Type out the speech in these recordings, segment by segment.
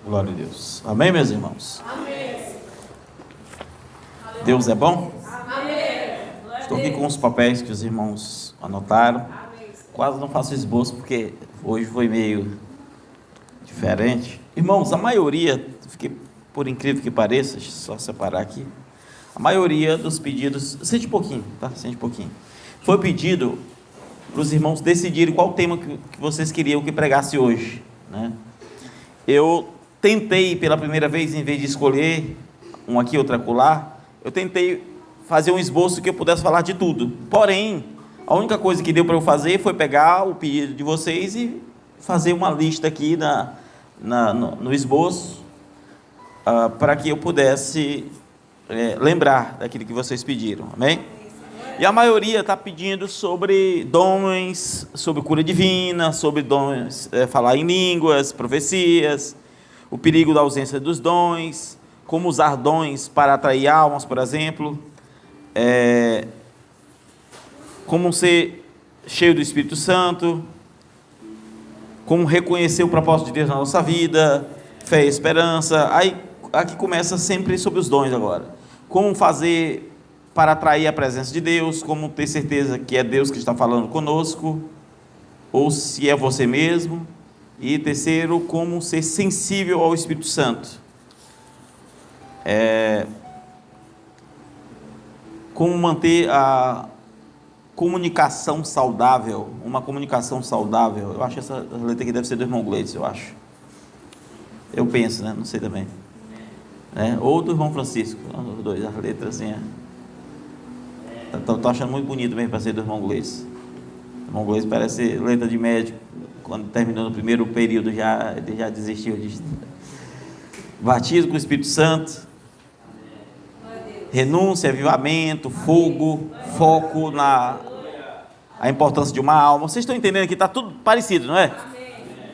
Glória a Deus. Amém, meus irmãos? Amém. Deus é bom? Amém. Estou aqui com os papéis que os irmãos anotaram. Quase não faço esboço porque hoje foi meio diferente. Irmãos, a maioria, por incrível que pareça, deixa eu só separar aqui. A maioria dos pedidos, sente um pouquinho, tá? Sente um pouquinho. Foi pedido para os irmãos decidirem qual tema que vocês queriam que pregasse hoje, né? Eu tentei pela primeira vez, em vez de escolher um aqui, outro acolá, eu tentei fazer um esboço que eu pudesse falar de tudo. Porém, a única coisa que deu para eu fazer foi pegar o pedido de vocês e fazer uma lista aqui no esboço, para que eu pudesse lembrar daquilo que vocês pediram, amém? E a maioria está pedindo sobre dons, sobre cura divina, sobre dons, falar em línguas, profecias, o perigo da ausência dos dons, como usar dons para atrair almas, por exemplo, como ser cheio do Espírito Santo, como reconhecer o propósito de Deus na nossa vida, fé e esperança. Aí aqui começa sempre sobre os dons agora. Como fazer para atrair a presença de Deus, como ter certeza que é Deus que está falando conosco, ou se é você mesmo. E terceiro, como ser sensível ao Espírito Santo. Como manter a comunicação saudável, uma comunicação saudável. Eu acho essa letra aqui deve ser do irmão Gleides, eu acho. Eu penso, né? Não sei também. Ou do irmão Francisco, os dois, as letras assim. Estou achando muito bonito mesmo para ser do irmão Gleides. O irmão Gleides parece letra de médico. Quando terminou no primeiro período, ele já desistiu disso. Batismo com o Espírito Santo, renúncia, avivamento, fogo, foco a importância de uma alma. Vocês estão entendendo que está tudo parecido, não é?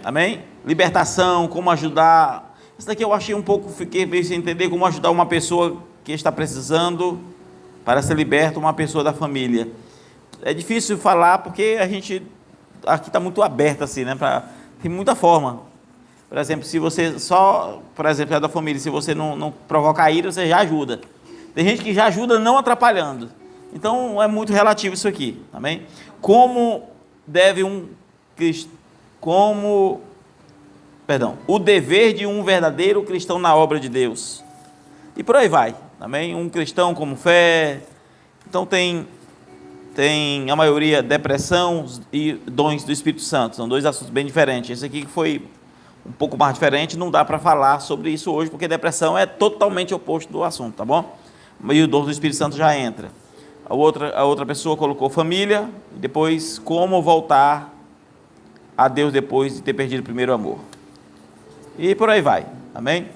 Amém? Libertação, como ajudar. Isso daqui eu achei um pouco, fiquei meio sem entender como ajudar uma pessoa que está precisando para ser liberta, uma pessoa da família. É difícil falar porque a gente aqui está muito aberto assim, né? Tem muita forma. Por exemplo, se você é da família, se você não provocar ira, você já ajuda. Tem gente que já ajuda não atrapalhando. Então é muito relativo isso aqui, amém? O dever de um verdadeiro cristão na obra de Deus. E por aí vai, amém? Um cristão como fé. Então tem a maioria depressão e dons do Espírito Santo. São dois assuntos bem diferentes. Esse aqui foi um pouco mais diferente, não dá para falar sobre isso hoje, porque depressão é totalmente oposto do assunto, tá bom? E o dom do Espírito Santo já entra. A outra pessoa colocou família, e depois como voltar a Deus depois de ter perdido o primeiro amor. E por aí vai, amém?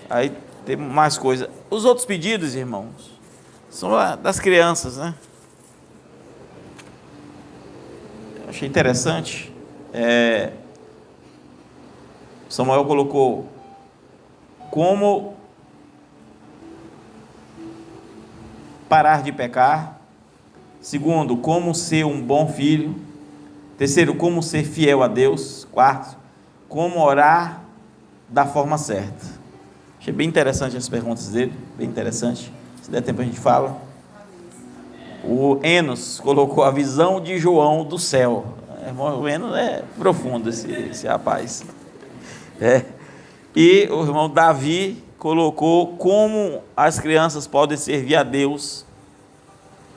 Aí tem mais coisa. Os outros pedidos, irmãos, são das crianças, né? Eu achei interessante. Samuel colocou como parar de pecar. Segundo, como ser um bom filho. Terceiro, como ser fiel a Deus. Quarto, como orar da forma certa. Achei bem interessante as perguntas dele, bem interessante. Se der tempo a gente fala. O Enos colocou a visão de João do céu. O Enos é profundo esse rapaz. E o irmão Davi colocou como as crianças podem servir a Deus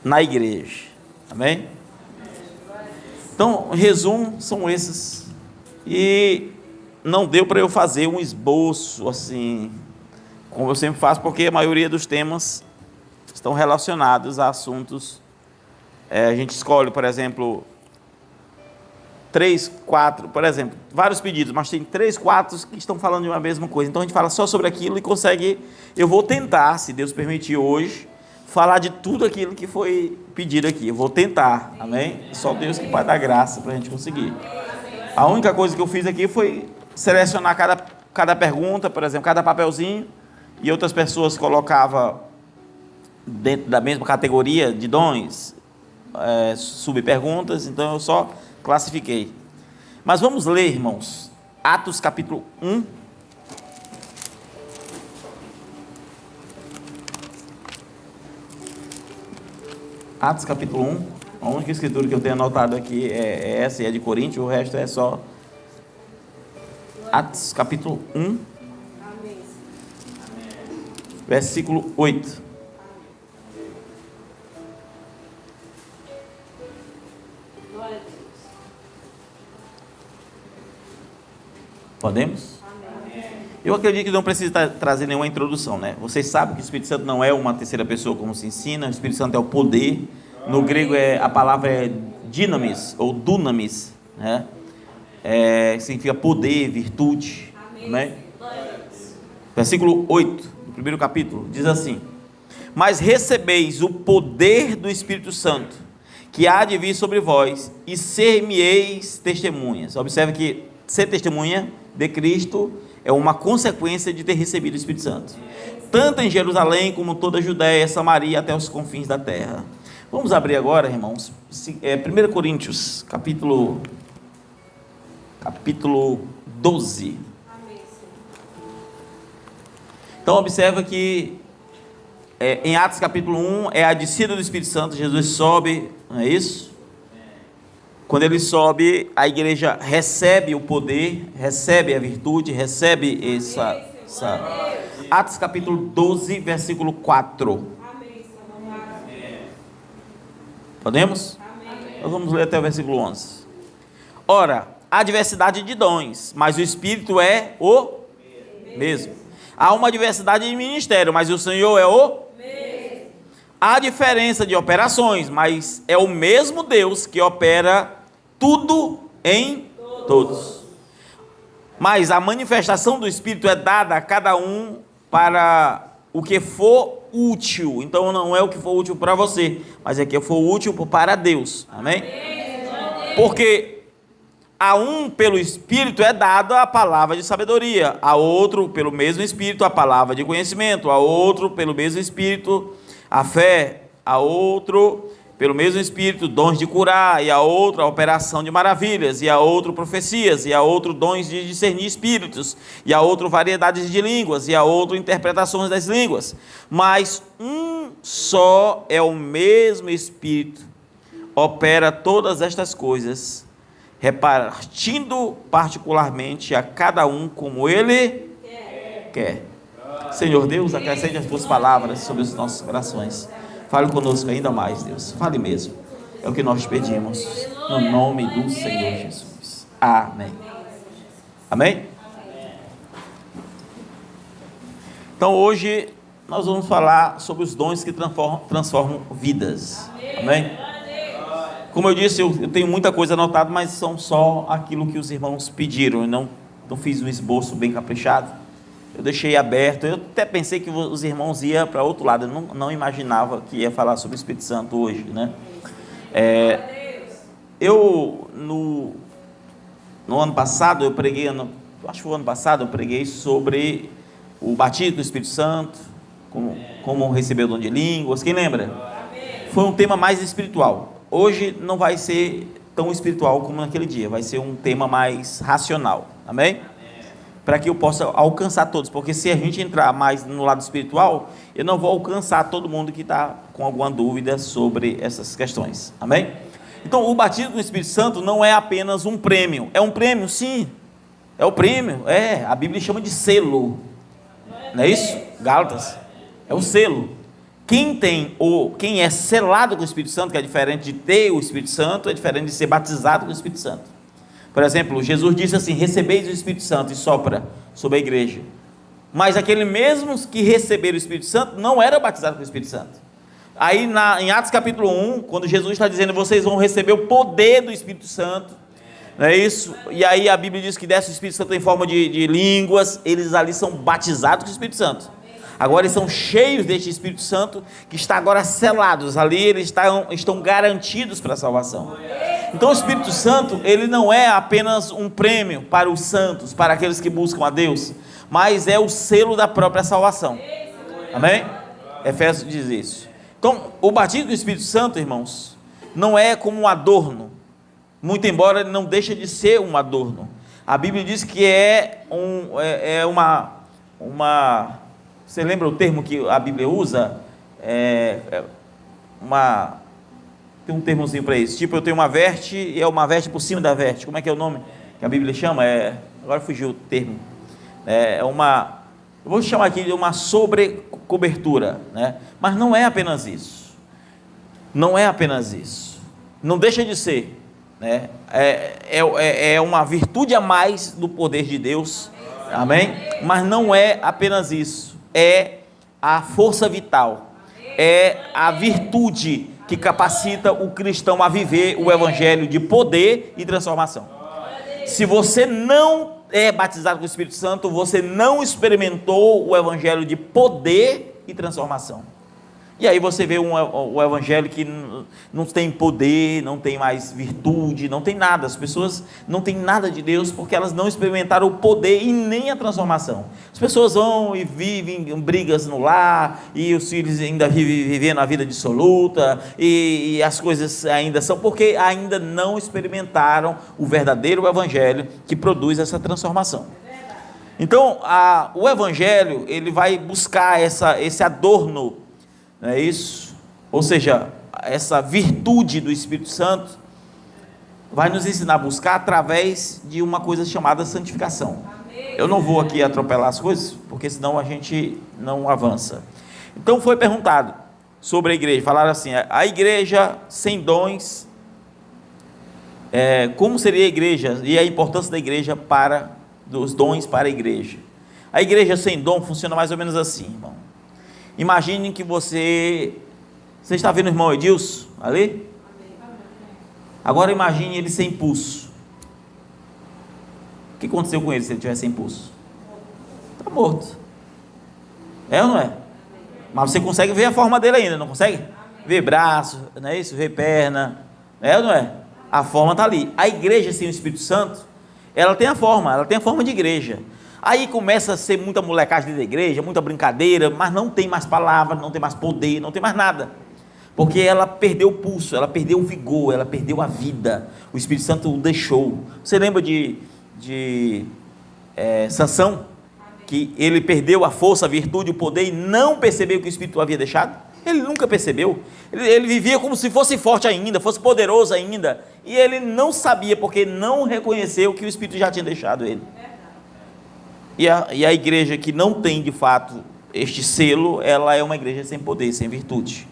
na igreja. Amém? Então, em resumo, são esses. E não deu para eu fazer um esboço assim, como eu sempre faço, porque a maioria dos temas estão relacionados a assuntos. A gente escolhe, por exemplo, 3, 4, por exemplo, vários pedidos, mas tem 3, 4 que estão falando de uma mesma coisa. Então a gente fala só sobre aquilo e consegue. Eu vou tentar, se Deus permitir hoje, falar de tudo aquilo que foi pedido aqui. Eu vou tentar, amém? Só Deus que pode dar graça para a gente conseguir. A única coisa que eu fiz aqui foi selecionar cada pergunta, por exemplo, cada papelzinho, e outras pessoas colocavam dentro da mesma categoria de dons, subperguntas, então eu só classifiquei. Mas vamos ler, irmãos, Atos capítulo 1, Atos capítulo 1. A única escritura que eu tenho anotado aqui é essa e é de Coríntios, o resto é só Atos capítulo 1, versículo 8. Podemos? Eu acredito que não precisa trazer nenhuma introdução, né? Vocês sabem que o Espírito Santo não é uma terceira pessoa como se ensina, o Espírito Santo é o poder. No grego a palavra é dinamis, ou dunamis, né? Significa poder, virtude. Amém? Versículo 8, do primeiro capítulo, diz assim: mas recebeis o poder do Espírito Santo, que há de vir sobre vós, e ser-me-eis testemunhas. Observe que ser testemunha de Cristo é uma consequência de ter recebido o Espírito Santo, tanto em Jerusalém como toda a Judéia, Samaria, até os confins da terra. Vamos abrir agora, irmãos, 1 Coríntios, capítulo 12. Então observa que em Atos capítulo 1 é a descida do Espírito Santo, Jesus sobe, não é isso? Quando ele sobe, a igreja recebe o poder, recebe a virtude, recebe essa... Atos capítulo 12, versículo 4. Podemos? Nós vamos ler até o versículo 11. Ora, há diversidade de dons, mas o Espírito é o mesmo. Há uma diversidade de ministério, mas o Senhor é o mesmo. Há diferença de operações, mas é o mesmo Deus que opera tudo em todos. Mas a manifestação do Espírito é dada a cada um para o que for útil. Então não é o que for útil para você, mas é o que for útil para Deus. Amém? Porque a um pelo Espírito é dada a palavra de sabedoria, a outro pelo mesmo Espírito a palavra de conhecimento, a outro pelo mesmo Espírito a fé, a outro pelo mesmo Espírito dons de curar, e a outro a operação de maravilhas, e a outro profecias, e a outro dons de discernir espíritos, e a outro variedades de línguas, e a outro interpretações das línguas. Mas um só é o mesmo Espírito, opera todas estas coisas, repartindo particularmente a cada um como Ele quer. Senhor Deus, acrescente as tuas palavras sobre os nossos corações. Fale conosco ainda mais, Deus. Fale mesmo. É o que nós pedimos, no nome do Senhor Jesus. Amém. Amém? Então hoje nós vamos falar sobre os dons que transformam vidas. Amém? Como eu disse, eu tenho muita coisa anotada, mas são só aquilo que os irmãos pediram. Eu não fiz um esboço bem caprichado. Eu deixei aberto. Eu até pensei que os irmãos iam para outro lado. Eu não imaginava que ia falar sobre o Espírito Santo hoje, né? No ano passado eu preguei, acho que foi o ano passado eu preguei sobre o batismo do Espírito Santo, como receber o dom de línguas. Quem lembra? Foi um tema mais espiritual. Hoje não vai ser tão espiritual como naquele dia. Vai ser um tema mais racional. Amém? Para que eu possa alcançar todos, porque se a gente entrar mais no lado espiritual, eu não vou alcançar todo mundo que está com alguma dúvida sobre essas questões, amém? Então, o batismo do Espírito Santo não é apenas um prêmio, é um prêmio, sim, é o prêmio, a Bíblia chama de selo, não é isso? Gálatas, é o selo. Quem é selado com o Espírito Santo, que é diferente de ter o Espírito Santo, é diferente de ser batizado com o Espírito Santo. Por exemplo, Jesus disse assim: recebeis o Espírito Santo, e sopra sobre a igreja. Mas aqueles mesmos que receberam o Espírito Santo não eram batizados com o Espírito Santo. Aí em Atos capítulo 1, quando Jesus está dizendo: vocês vão receber o poder do Espírito Santo, não é isso? E aí a Bíblia diz que desce o Espírito Santo em forma de línguas. Eles ali são batizados com o Espírito Santo. Agora eles são cheios deste Espírito Santo, que está agora selados. Ali eles estão garantidos para a salvação. Então o Espírito Santo, ele não é apenas um prêmio para os santos, para aqueles que buscam a Deus, mas é o selo da própria salvação. Amém? Efésios diz isso. Então, o batismo do Espírito Santo, irmãos, não é como um adorno, muito embora ele não deixe de ser um adorno. A Bíblia diz que você lembra o termo que a Bíblia usa? tem um termozinho para isso. Tipo, eu tenho uma veste e é uma veste por cima da veste. Como é que é o nome que a Bíblia chama? Agora fugiu o termo. Eu vou chamar aqui de uma sobrecobertura, né? Mas não é apenas isso. Não é apenas isso. Não deixa de ser, né? É uma virtude a mais do poder de Deus. Amém? Mas não é apenas isso. É a força vital. É a virtude que capacita o cristão a viver o evangelho de poder e transformação. Se você não é batizado com o Espírito Santo, você não experimentou o evangelho de poder e transformação. E aí você vê o evangelho que não tem poder, não tem mais virtude, não tem nada. As pessoas não têm nada de Deus porque elas não experimentaram o poder e nem a transformação. As pessoas vão e vivem em brigas no lar, e os filhos ainda vivendo a vida dissoluta, e as coisas ainda são porque ainda não experimentaram o verdadeiro evangelho que produz essa transformação. Então, o evangelho, ele vai buscar esse adorno, não é isso? Ou seja, essa virtude do Espírito Santo vai nos ensinar a buscar através de uma coisa chamada santificação. Eu não vou aqui atropelar as coisas, porque senão a gente não avança. Então foi perguntado sobre a igreja, falaram assim, a igreja sem dons, como seria a igreja e a importância da igreja dos dons para a igreja. A igreja sem dom funciona mais ou menos assim, irmão. Imagine que você está vendo o irmão Edilson ali? Agora imagine ele sem pulso. O que aconteceu com ele se ele estiver sem pulso? Está morto. É ou não é? Mas você consegue ver a forma dele ainda, não consegue? Ver braço, não é isso? Ver perna. É ou não é? A forma está ali. A igreja sem o Espírito Santo, ela tem a forma de igreja. Aí começa a ser muita molecagem da igreja, muita brincadeira, mas não tem mais palavra, não tem mais poder, não tem mais nada. Porque ela perdeu o pulso, ela perdeu o vigor, ela perdeu a vida. O Espírito Santo o deixou. Você lembra de Sansão? Que ele perdeu a força, a virtude, o poder e não percebeu que o Espírito o havia deixado? Ele nunca percebeu. Ele vivia como se fosse forte ainda, fosse poderoso ainda. E ele não sabia, porque não reconheceu que o Espírito já tinha deixado ele. E a igreja que não tem de fato este selo, ela é uma igreja sem poder, sem virtude.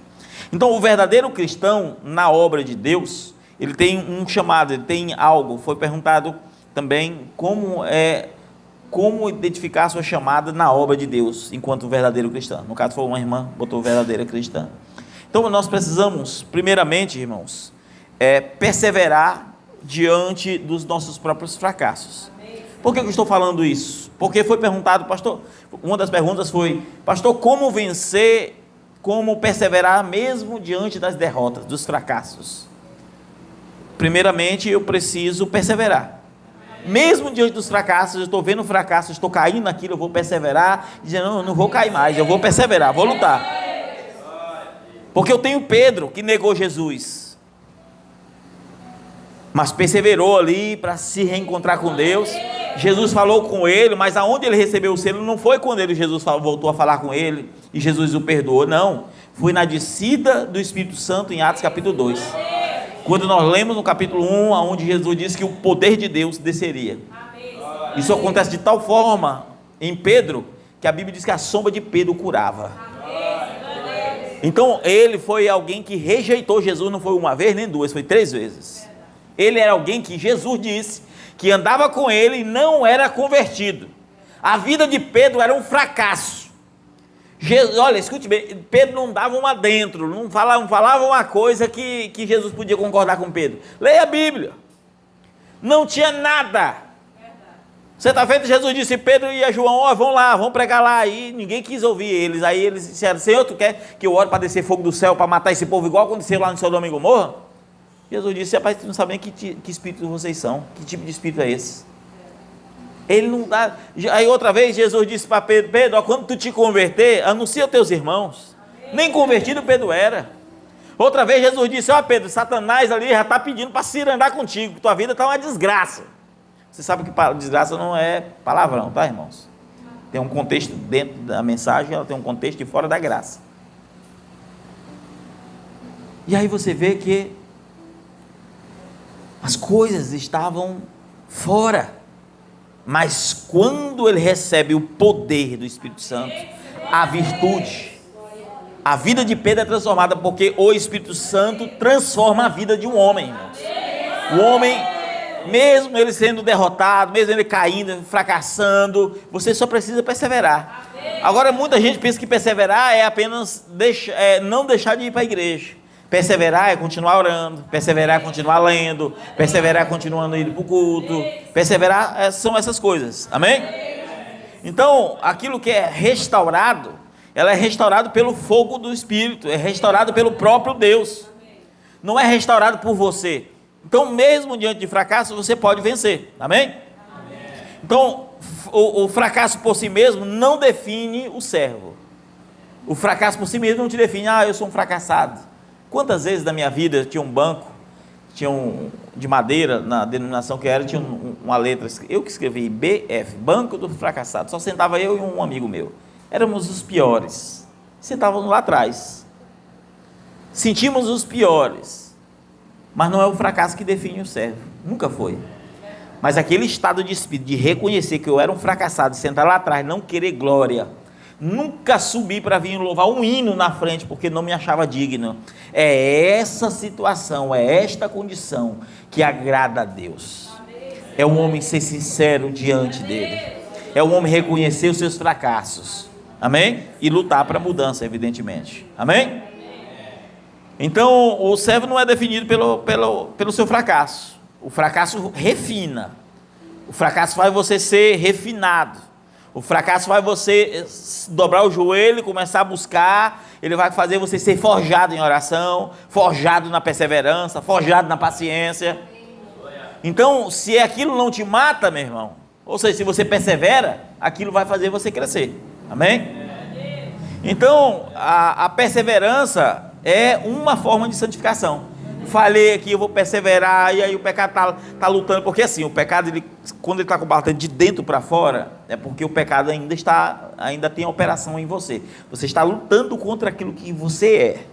Então o verdadeiro cristão na obra de Deus, ele tem um chamado, ele tem algo. Foi perguntado também como identificar a sua chamada na obra de Deus, enquanto verdadeiro cristão. No caso foi uma irmã, botou verdadeira cristã. Então nós precisamos, primeiramente, irmãos, perseverar diante dos nossos próprios fracassos. Por que eu estou falando isso? Porque foi perguntado, pastor, uma das perguntas foi, pastor, como vencer, como perseverar mesmo diante das derrotas, dos fracassos? Primeiramente, eu preciso perseverar. Mesmo diante dos fracassos, eu estou vendo o fracasso, estou caindo naquilo, eu vou perseverar, dizendo, não, eu não vou cair mais, eu vou perseverar, vou lutar. Porque eu tenho Pedro, que negou Jesus, mas perseverou ali para se reencontrar com Deus. Jesus falou com ele, mas aonde ele recebeu o selo não foi quando Jesus voltou a falar com ele e Jesus o perdoou, não, foi na descida do Espírito Santo em Atos capítulo 2, quando nós lemos no capítulo 1, onde Jesus disse que o poder de Deus desceria. Isso acontece de tal forma em Pedro, que a Bíblia diz que a sombra de Pedro curava. Então ele foi alguém que rejeitou Jesus, não foi uma vez nem duas, foi 3 vezes. Ele era alguém que Jesus disse que andava com ele e não era convertido. A vida de Pedro era um fracasso. Olha, escute bem, Pedro não dava um adentro, não falava uma coisa que Jesus podia concordar com Pedro. Leia a Bíblia. Não tinha nada. Certa feita Jesus disse, Pedro e a João, vão lá, vão pregar lá. Aí ninguém quis ouvir eles. Aí eles disseram, Senhor, tu quer que eu ore para descer fogo do céu, para matar esse povo, igual aconteceu lá no Sodoma e Gomorra? Jesus disse, rapaz, tu não sabe nem que espírito vocês são, que tipo de espírito é esse? Ele não dá. Aí outra vez Jesus disse para Pedro, Pedro, quando tu te converter, anuncia aos teus irmãos. Nem convertido Pedro era. Outra vez Jesus disse, Pedro, Satanás ali já está pedindo para se andar contigo, tua vida está uma desgraça. Você sabe que desgraça não é palavrão, tá, irmãos? Tem um contexto dentro da mensagem, ela tem um contexto de fora da graça. E aí você vê que As coisas estavam fora. Mas quando ele recebe o poder do Espírito Santo, a virtude, a vida de Pedro é transformada, porque o Espírito Santo transforma a vida de um homem, irmãos. O homem, mesmo ele sendo derrotado, mesmo ele caindo, fracassando, você só precisa perseverar. Agora muita gente pensa que perseverar é apenas não deixar de ir para a igreja. Perseverar é continuar orando, perseverar é continuar lendo, perseverar é continuando indo para o culto, perseverar são essas coisas, amém? Então, aquilo que é restaurado, ela é restaurado pelo fogo do Espírito, é restaurado pelo próprio Deus, não é restaurado por você. Então, mesmo diante de fracasso, você pode vencer, amém? Então, o fracasso por si mesmo não define o servo. O fracasso por si mesmo não te define, eu sou um fracassado. Quantas vezes na minha vida tinha um banco, de madeira, na denominação que era, tinha uma letra, eu que escrevi, BF, Banco do Fracassado, só sentava eu e um amigo meu, éramos os piores, sentávamos lá atrás, sentimos os piores, mas não é o fracasso que define o servo, nunca foi, mas aquele estado de espírito, de reconhecer que eu era um fracassado, sentar lá atrás, não querer glória, nunca subi para vir louvar um hino na frente, porque não me achava digno. É essa situação, é esta condição que agrada a Deus. É um homem ser sincero diante dele. É um homem reconhecer os seus fracassos. Amém? E lutar para a mudança, evidentemente. Amém? Então, o servo não é definido pelo seu fracasso. O fracasso refina. O fracasso faz você ser refinado. O fracasso vai você dobrar o joelho e começar a buscar, ele vai fazer você ser forjado em oração, forjado na perseverança, forjado na paciência. Então, se aquilo não te mata, meu irmão, ou seja, se você persevera, aquilo vai fazer você crescer, amém? Então, a perseverança é uma forma de santificação. Falei aqui, eu vou perseverar, e aí o pecado está lutando, porque assim, o pecado, quando ele está combatendo de dentro para fora, é porque o pecado ainda tem operação em você. Você está lutando contra aquilo que você é.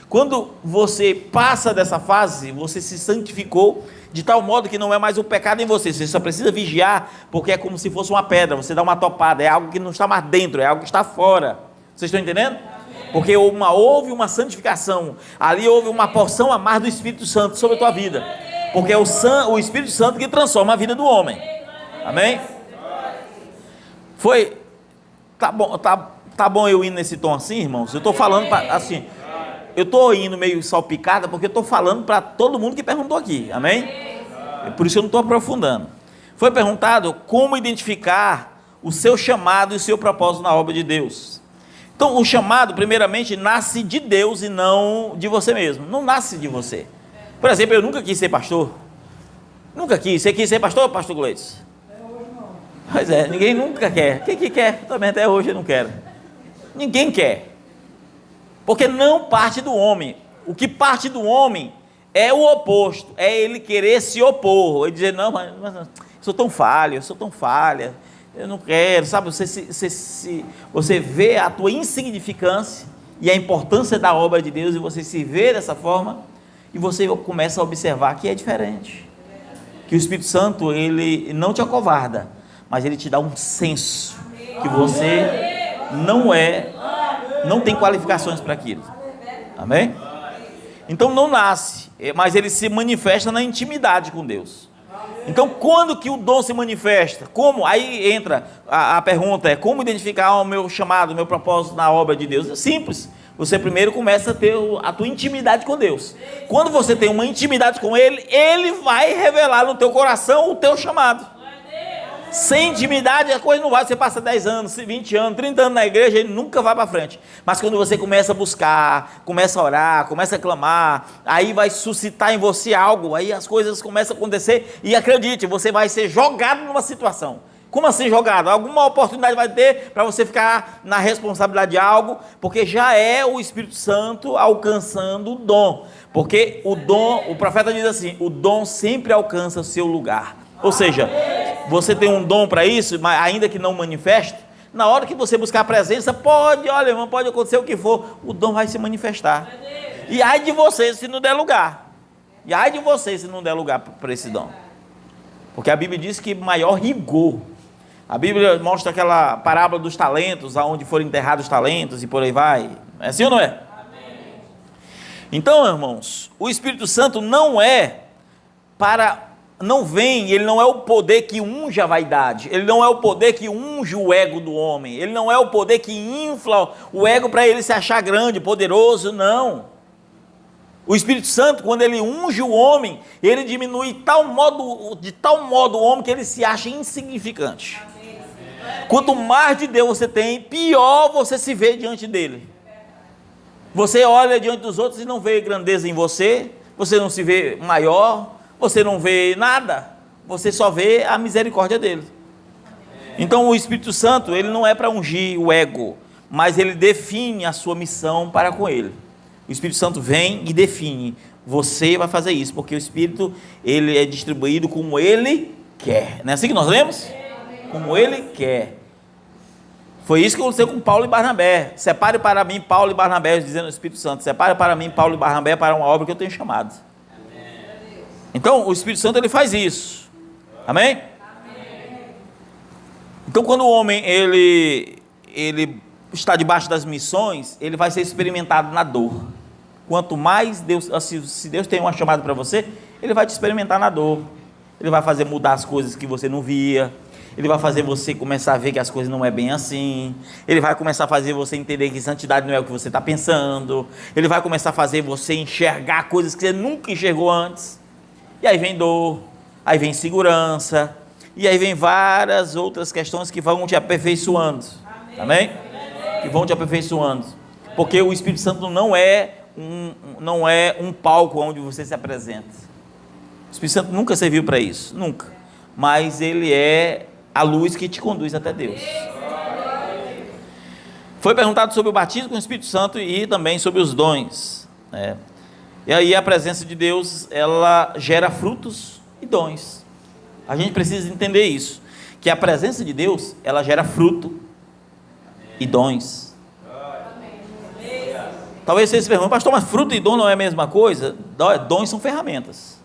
Quando você passa dessa fase, você se santificou de tal modo que não é mais o pecado em você. Você só precisa vigiar, porque é como se fosse uma pedra, você dá uma topada, é algo que não está mais dentro, é algo que está fora. Vocês estão entendendo? Porque houve uma santificação, ali houve uma porção a mais do Espírito Santo sobre a tua vida, porque é o Espírito Santo que transforma a vida do homem, amém? Tá bom eu indo nesse tom assim, irmãos? Eu estou falando assim, eu estou indo meio salpicada, porque eu estou falando para todo mundo que perguntou aqui, amém? Por isso eu não estou aprofundando. Foi perguntado como identificar o seu chamado e o seu propósito na obra de Deus. Então, o chamado, primeiramente, nasce de Deus e não de você mesmo. Não nasce de você. Por exemplo, eu nunca quis ser pastor. Nunca quis. Você quis ser pastor, pastor Gleice? Pois é, ninguém nunca quer. Quem que quer? Também até hoje eu não quero. Ninguém quer. Porque não parte do homem. O que parte do homem é o oposto. É ele querer se opor. Ele dizer, não, mas sou tão falho, eu sou tão falha. Eu não quero, sabe, você vê a tua insignificância e a importância da obra de Deus, e você se vê dessa forma, e você começa a observar que é diferente, que o Espírito Santo, ele não te acovarda, mas ele te dá um senso, que você não tem qualificações para aquilo, amém? Então não nasce, mas ele se manifesta na intimidade com Deus. Então, quando que o dom se manifesta? Como? Aí entra a pergunta, como identificar o meu chamado, o meu propósito na obra de Deus? É simples. Você primeiro começa a ter a tua intimidade com Deus. Quando você tem uma intimidade com Ele, Ele vai revelar no teu coração o teu chamado. Sem intimidade a coisa não vai. Você passa 10 anos, 20 anos, 30 anos na igreja, ele nunca vai para frente. Mas quando você começa a buscar, começa a orar, começa a clamar, aí vai suscitar em você algo, aí as coisas começam a acontecer, e acredite, você vai ser jogado numa situação. Como assim jogado? Alguma oportunidade vai ter para você ficar na responsabilidade de algo, porque já é o Espírito Santo alcançando o dom. Porque o dom, o profeta diz assim, o dom sempre alcança o seu lugar. Ou seja, você tem um dom para isso, mas ainda que não manifeste, na hora que você buscar a presença, olha, irmão, pode acontecer o que for, o dom vai se manifestar. E ai de você se não der lugar. E ai de você se não der lugar para esse dom. Porque a Bíblia diz que maior rigor. A Bíblia mostra aquela parábola dos talentos, aonde foram enterrados os talentos e por aí vai. É assim ou não é? Amém. Então, irmãos, o Espírito Santo não vem, ele não é o poder que unge a vaidade, ele não é o poder que unge o ego do homem, ele não é o poder que infla o ego para ele se achar grande, poderoso, não. O Espírito Santo, quando ele unge o homem, ele diminui de tal modo o homem que ele se acha insignificante. Quanto mais de Deus você tem, pior você se vê diante dele. Você olha diante dos outros e não vê grandeza em você, você não se vê maior, você não vê nada, você só vê a misericórdia dele. Então o Espírito Santo, ele não é para ungir o ego, mas ele define a sua missão para com ele. O Espírito Santo vem e define, você vai fazer isso, porque o Espírito, ele é distribuído como ele quer. Não é assim que nós lemos? Como ele quer. Foi isso que aconteceu com Paulo e Barnabé. Separe para mim Paulo e Barnabé, dizendo o Espírito Santo, separe para mim Paulo e Barnabé para uma obra que eu tenho chamado. Então o Espírito Santo, ele faz isso. Amém? Então quando o homem ele está debaixo das missões, ele vai ser experimentado na dor. Quanto mais Deus, se Deus tem uma chamada para você, ele vai te experimentar na dor. Ele vai fazer mudar as coisas que você não via. Ele vai fazer você começar a ver que as coisas não é bem assim. Ele vai começar a fazer você entender que santidade não é o que você está pensando. Ele vai começar a fazer você enxergar coisas que você nunca enxergou antes. E aí vem dor, aí vem insegurança, e aí vem várias outras questões que vão te aperfeiçoando. Amém? Que vão te aperfeiçoando. Porque o Espírito Santo não é um palco onde você se apresenta. O Espírito Santo nunca serviu para isso, nunca. Mas ele é a luz que te conduz até Deus. Foi perguntado sobre o batismo com o Espírito Santo e também sobre os dons, né? E aí a presença de Deus, ela gera frutos e dons. A gente precisa entender isso, que a presença de Deus, ela gera fruto e dons. Talvez vocês se perguntem, pastor, mas fruto e dom não é a mesma coisa? Dons são ferramentas.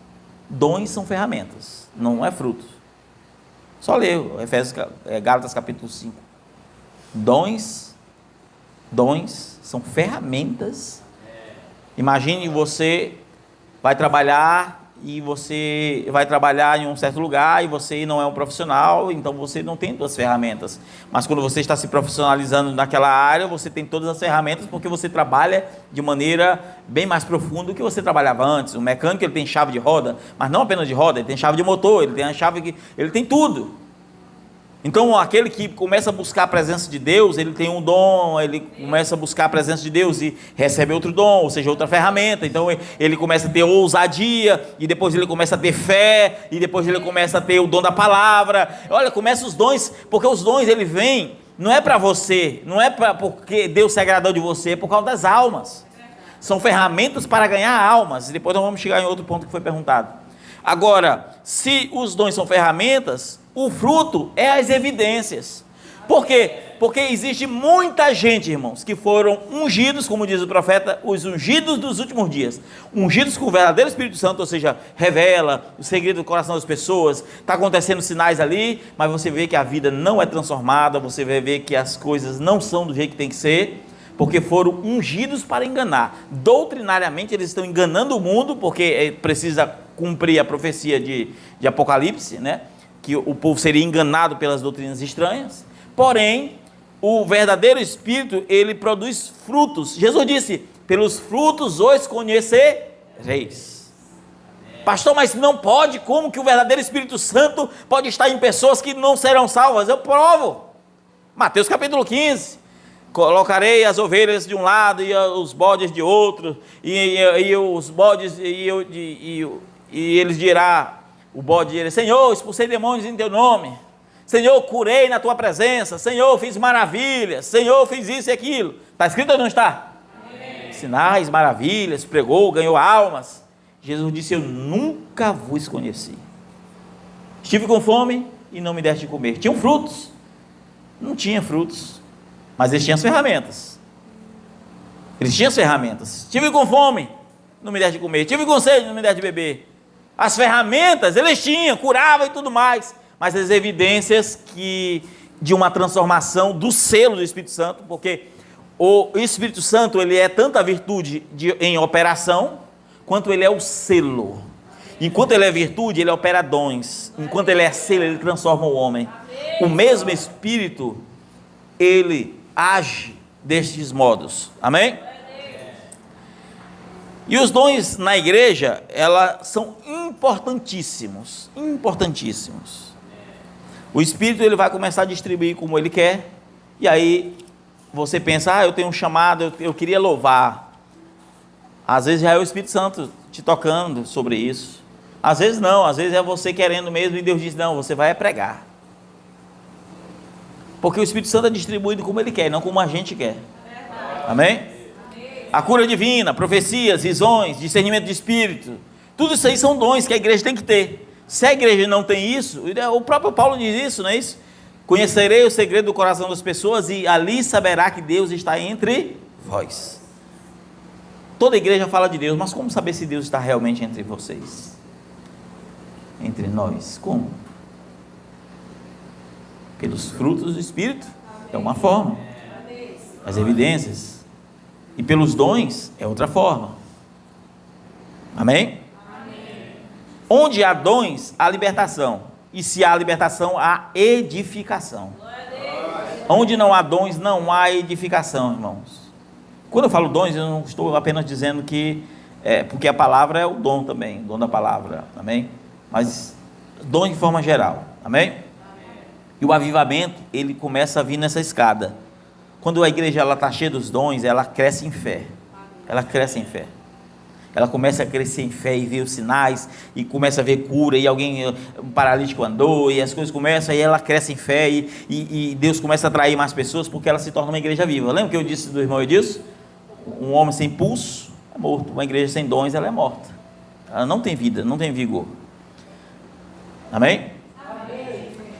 Dons são ferramentas, não é fruto. Só lê Gálatas capítulo 5. Dons são ferramentas. Imagine você vai trabalhar e você vai trabalhar em um certo lugar e você não é um profissional, então você não tem todas as ferramentas. Mas quando você está se profissionalizando naquela área, você tem todas as ferramentas porque você trabalha de maneira bem mais profunda do que você trabalhava antes. O mecânico, ele tem chave de roda, mas não apenas de roda, ele tem chave de motor, ele tem a chave que ele tem tudo. Então aquele que começa a buscar a presença de Deus, ele tem um dom, ele começa a buscar a presença de Deus e recebe outro dom, ou seja, outra ferramenta. Então ele começa a ter ousadia, e depois ele começa a ter fé, e depois ele começa a ter o dom da palavra. Olha, começa os dons, porque os dons ele vem, não é para você, não é porque Deus se agradou de você, é por causa das almas. São ferramentas para ganhar almas, e depois nós vamos chegar em outro ponto que foi perguntado. Agora, se os dons são ferramentas, o fruto é as evidências. Por quê? Porque existe muita gente, irmãos, que foram ungidos, como diz o profeta, os ungidos dos últimos dias, ungidos com o verdadeiro Espírito Santo, ou seja, revela o segredo do coração das pessoas, está acontecendo sinais ali, mas você vê que a vida não é transformada, você vai ver que as coisas não são do jeito que tem que ser, porque foram ungidos para enganar. Doutrinariamente eles estão enganando o mundo, porque precisa cumprir a profecia de Apocalipse, né? Que o povo seria enganado pelas doutrinas estranhas. Porém, o verdadeiro Espírito, ele produz frutos. Jesus disse, pelos frutos os conhecereis. Pastor, mas não pode, como que o verdadeiro Espírito Santo pode estar em pessoas que não serão salvas? Eu provo. Mateus capítulo 15, colocarei as ovelhas de um lado e os bodes de outro, e os bodes, e eles dirão, o bode dirá, Senhor, expulsei demônios em teu nome, Senhor, curei na tua presença, Senhor, fiz maravilhas, Senhor, fiz isso e aquilo. Está escrito ou não está? Amém. Sinais, maravilhas, pregou, ganhou almas. Jesus disse, eu nunca vos conheci. Estive com fome e não me deste de comer. Tinham frutos? Não tinha frutos, mas eles tinham as ferramentas. Eles tinham as ferramentas. Estive com fome, não me desse de comer. Tive com sede, não me desse de beber. As ferramentas, eles tinham, curavam e tudo mais. Mas as evidências de uma transformação do selo do Espírito Santo, porque o Espírito Santo, ele é tanto a virtude em operação, quanto ele é o selo. Enquanto ele é virtude, ele opera dons. Enquanto ele é selo, ele transforma o homem. O mesmo Espírito, ele age destes modos. Amém? E os dons na igreja, elas são importantíssimos. Importantíssimos. O Espírito, ele vai começar a distribuir como ele quer. E aí, você pensa, eu tenho um chamado, eu queria louvar. Às vezes já é o Espírito Santo te tocando sobre isso. Às vezes não, às vezes é você querendo mesmo e Deus diz, não, você vai pregar. Porque o Espírito Santo é distribuído como ele quer, não como a gente quer. Amém? A cura divina, profecias, visões, discernimento de espírito, tudo isso aí são dons que a igreja tem que ter. Se a igreja não tem isso, o próprio Paulo diz isso, não é isso? Conhecerei o segredo do coração das pessoas e ali saberá que Deus está entre vós. Toda igreja fala de Deus, mas como saber se Deus está realmente entre vocês? Entre nós, como? Pelos frutos do Espírito, é uma forma. As evidências. E pelos dons, é outra forma. Amém? Onde há dons, há libertação. E se há libertação, há edificação. Onde não há dons, não há edificação, irmãos. Quando eu falo dons, eu não estou apenas dizendo que... porque a palavra é o dom também, o dom da palavra. Amém? Mas dom de forma geral. Amém? E o avivamento, ele começa a vir nessa escada. Quando a igreja está cheia dos dons, ela cresce em fé. Ela cresce em fé. Ela começa a crescer em fé e ver os sinais, e começa a ver cura, e um paralítico andou, e as coisas começam, e ela cresce em fé, e Deus começa a atrair mais pessoas, porque ela se torna uma igreja viva. Lembra que eu disse do irmão Edilson? Um homem sem pulso é morto, uma igreja sem dons, ela é morta. Ela não tem vida, não tem vigor. Amém?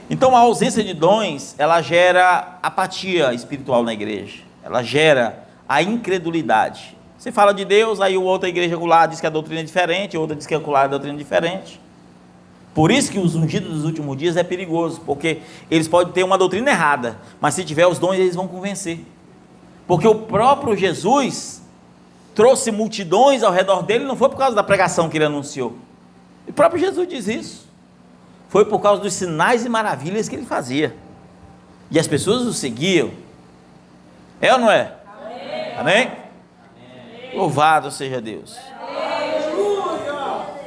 Então a ausência de dons, ela gera apatia espiritual na igreja, ela gera a incredulidade. Você fala de Deus, aí outra igreja lá diz que a doutrina é diferente, outra diz que a doutrina é diferente. Por isso que os ungidos dos últimos dias é perigoso, porque eles podem ter uma doutrina errada, mas se tiver os dons eles vão convencer. Porque o próprio Jesus trouxe multidões ao redor dele, não foi por causa da pregação que ele anunciou. O próprio Jesus diz isso. Foi por causa dos sinais e maravilhas que ele fazia. E as pessoas o seguiam. É ou não é? Amém? Amém? Louvado seja Deus.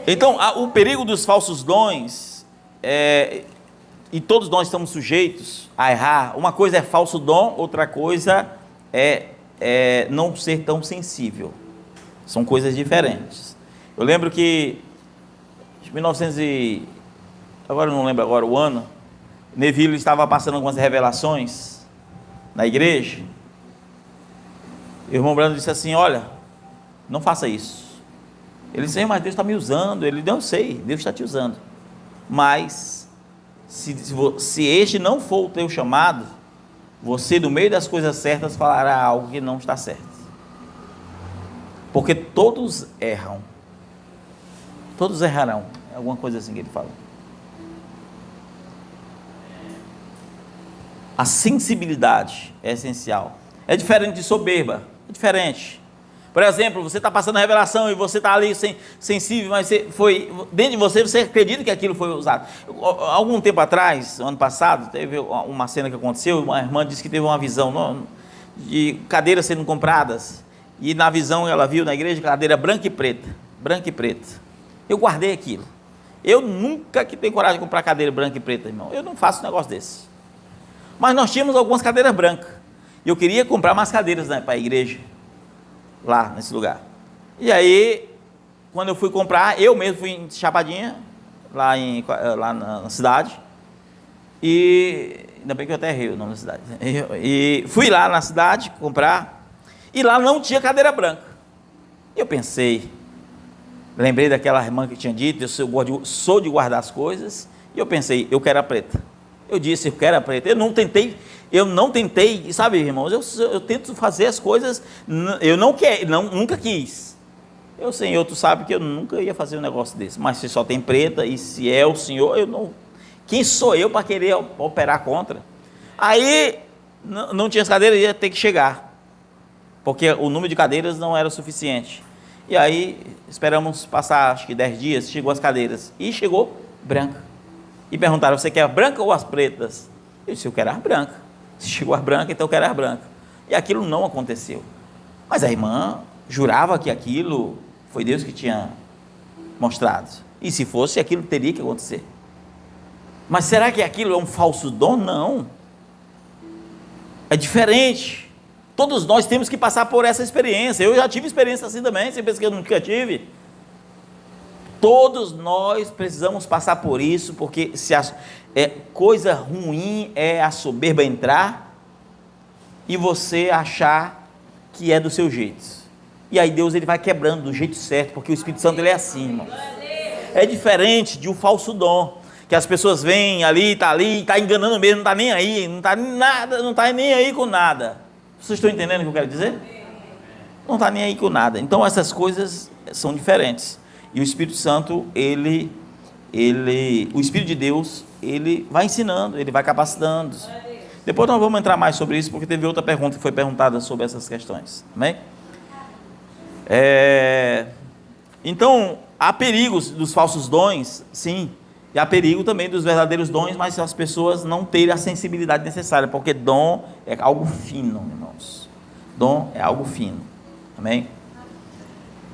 Então, o perigo dos falsos dons, e todos nós estamos sujeitos a errar. Uma coisa é falso dom, outra coisa é não ser tão sensível. São coisas diferentes. Eu lembro que, em 1900 agora eu não lembro agora o ano, Neville estava passando algumas revelações na igreja. O irmão Brando disse assim, olha, não faça isso. Ele disse, mas Deus está me usando. Ele, não sei, Deus está te usando, mas se este não for o teu chamado, você no meio das coisas certas falará algo que não está certo, porque todos erram, todos errarão, alguma coisa assim que ele fala. A sensibilidade é essencial. É diferente de soberba. É diferente. Por exemplo, você está passando a revelação e você está ali sensível, mas dentro de você, você acredita que aquilo foi usado. Algum tempo atrás, ano passado, teve uma cena que aconteceu, uma irmã disse que teve uma visão de cadeiras sendo compradas, e na visão ela viu na igreja cadeira branca e preta. Branca e preta. Eu guardei aquilo. Eu nunca que tenho coragem de comprar cadeira branca e preta, irmão. Eu não faço um negócio desse. Mas nós tínhamos algumas cadeiras brancas, e eu queria comprar mais cadeiras, né, para a igreja, lá nesse lugar. E aí, quando eu fui comprar, eu mesmo fui em Chapadinha, lá na cidade, e ainda bem que eu até errei o nome da cidade, e fui lá na cidade comprar, e lá não tinha cadeira branca. E eu pensei, lembrei daquela irmã que tinha dito, eu sou de guardar as coisas, e eu pensei, eu quero a preta. Eu disse, eu quero a preta. Eu não tentei, sabe, irmãos, eu tento fazer as coisas, eu nunca quis. Eu, Senhor, tu sabe que eu nunca ia fazer um negócio desse, mas se só tem preta e se é o Senhor, eu não... Quem sou eu para querer operar contra? Aí, não tinha as cadeiras, ia ter que chegar, porque o número de cadeiras não era suficiente. E aí, esperamos passar, acho que 10 dias, chegou as cadeiras, e chegou branca. E perguntaram, você quer a branca ou as pretas? Eu disse, eu quero as brancas. Se chegou as brancas, então eu quero as brancas. E aquilo não aconteceu. Mas a irmã jurava que aquilo foi Deus que tinha mostrado. E se fosse, aquilo teria que acontecer. Mas será que aquilo é um falso dom? Não. É diferente. Todos nós temos que passar por essa experiência. Eu já tive experiência assim também. Você pensa que eu nunca tive? Todos nós precisamos passar por isso, porque coisa ruim é a soberba entrar e você achar que é do seu jeito. E aí Deus ele vai quebrando do jeito certo, porque o Espírito Santo ele é assim, irmãos. É diferente de um falso dom, que as pessoas vêm ali, tá enganando mesmo, não está nem aí, não está nada, não está nem aí com nada. Vocês estão entendendo o que eu quero dizer? Não está nem aí com nada. Então essas coisas são diferentes. E o Espírito Santo, o Espírito de Deus, ele vai ensinando, ele vai capacitando. Depois nós vamos entrar mais sobre isso, porque teve outra pergunta que foi perguntada sobre essas questões. Amém? Então, há perigos dos falsos dons, sim. E há perigo também dos verdadeiros dons, mas as pessoas não terem a sensibilidade necessária, porque dom é algo fino, irmãos. Dom é algo fino. Amém?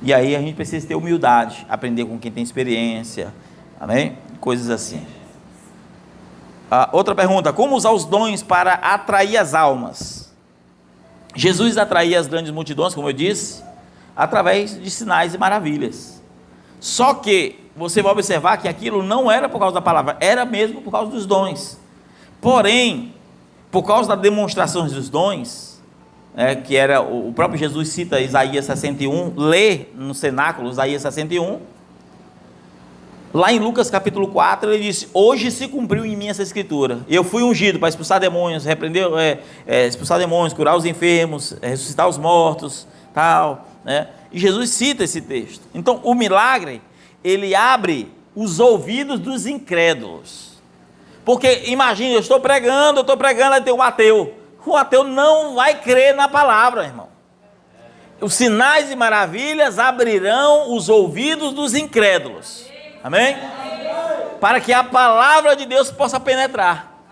E aí a gente precisa ter humildade, aprender com quem tem experiência, amém? Coisas assim. Outra pergunta, como usar os dons para atrair as almas? Jesus atraía as grandes multidões, como eu disse, através de sinais e maravilhas. Só que você vai observar que aquilo não era por causa da palavra, era mesmo por causa dos dons. Porém, por causa das demonstrações dos dons, que era, o próprio Jesus cita Isaías 61, lê no cenáculo Isaías 61, lá em Lucas capítulo 4, ele disse, hoje se cumpriu em mim essa escritura, eu fui ungido para expulsar demônios, expulsar demônios, curar os enfermos, ressuscitar os mortos, tal, né? E Jesus cita esse texto. Então o milagre, ele abre os ouvidos dos incrédulos, porque imagine, eu estou pregando, aí tem um ateu. O ateu não vai crer na palavra, irmão. Os sinais e maravilhas abrirão os ouvidos dos incrédulos. Amém? Para que a palavra de Deus possa penetrar.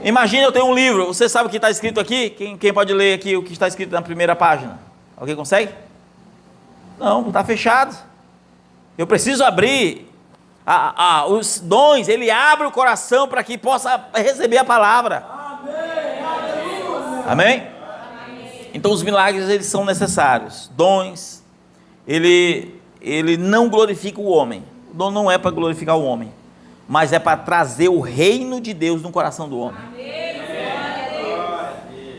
Imagina, eu tenho um livro, você sabe o que está escrito aqui? Quem pode ler aqui o que está escrito na primeira página? Alguém consegue? Não, está fechado. Eu preciso abrir os dons, ele abre o coração para que possa receber a palavra. Amém? Então os milagres eles são necessários. Dons, ele não glorifica o homem. O dom não é para glorificar o homem, mas é para trazer o reino de Deus no coração do homem.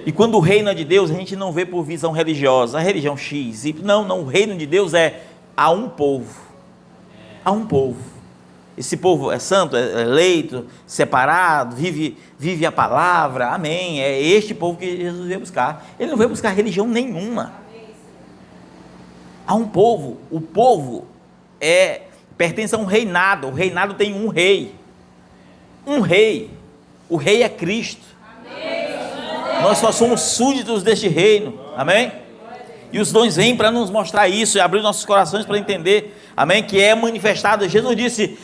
E quando o reino é de Deus, a gente não vê por visão religiosa, a religião X, não, o reino de Deus é a um povo. A um povo. Esse povo é santo, é eleito, separado, vive a palavra, amém. É este povo que Jesus veio buscar. Ele não veio buscar religião nenhuma. Há um povo, o povo pertence a um reinado, o reinado tem um rei. Um rei, o rei é Cristo. Nós só somos súditos deste reino, amém? E os dons vêm para nos mostrar isso e abrir nossos corações para entender, amém? Que é manifestado. Jesus disse,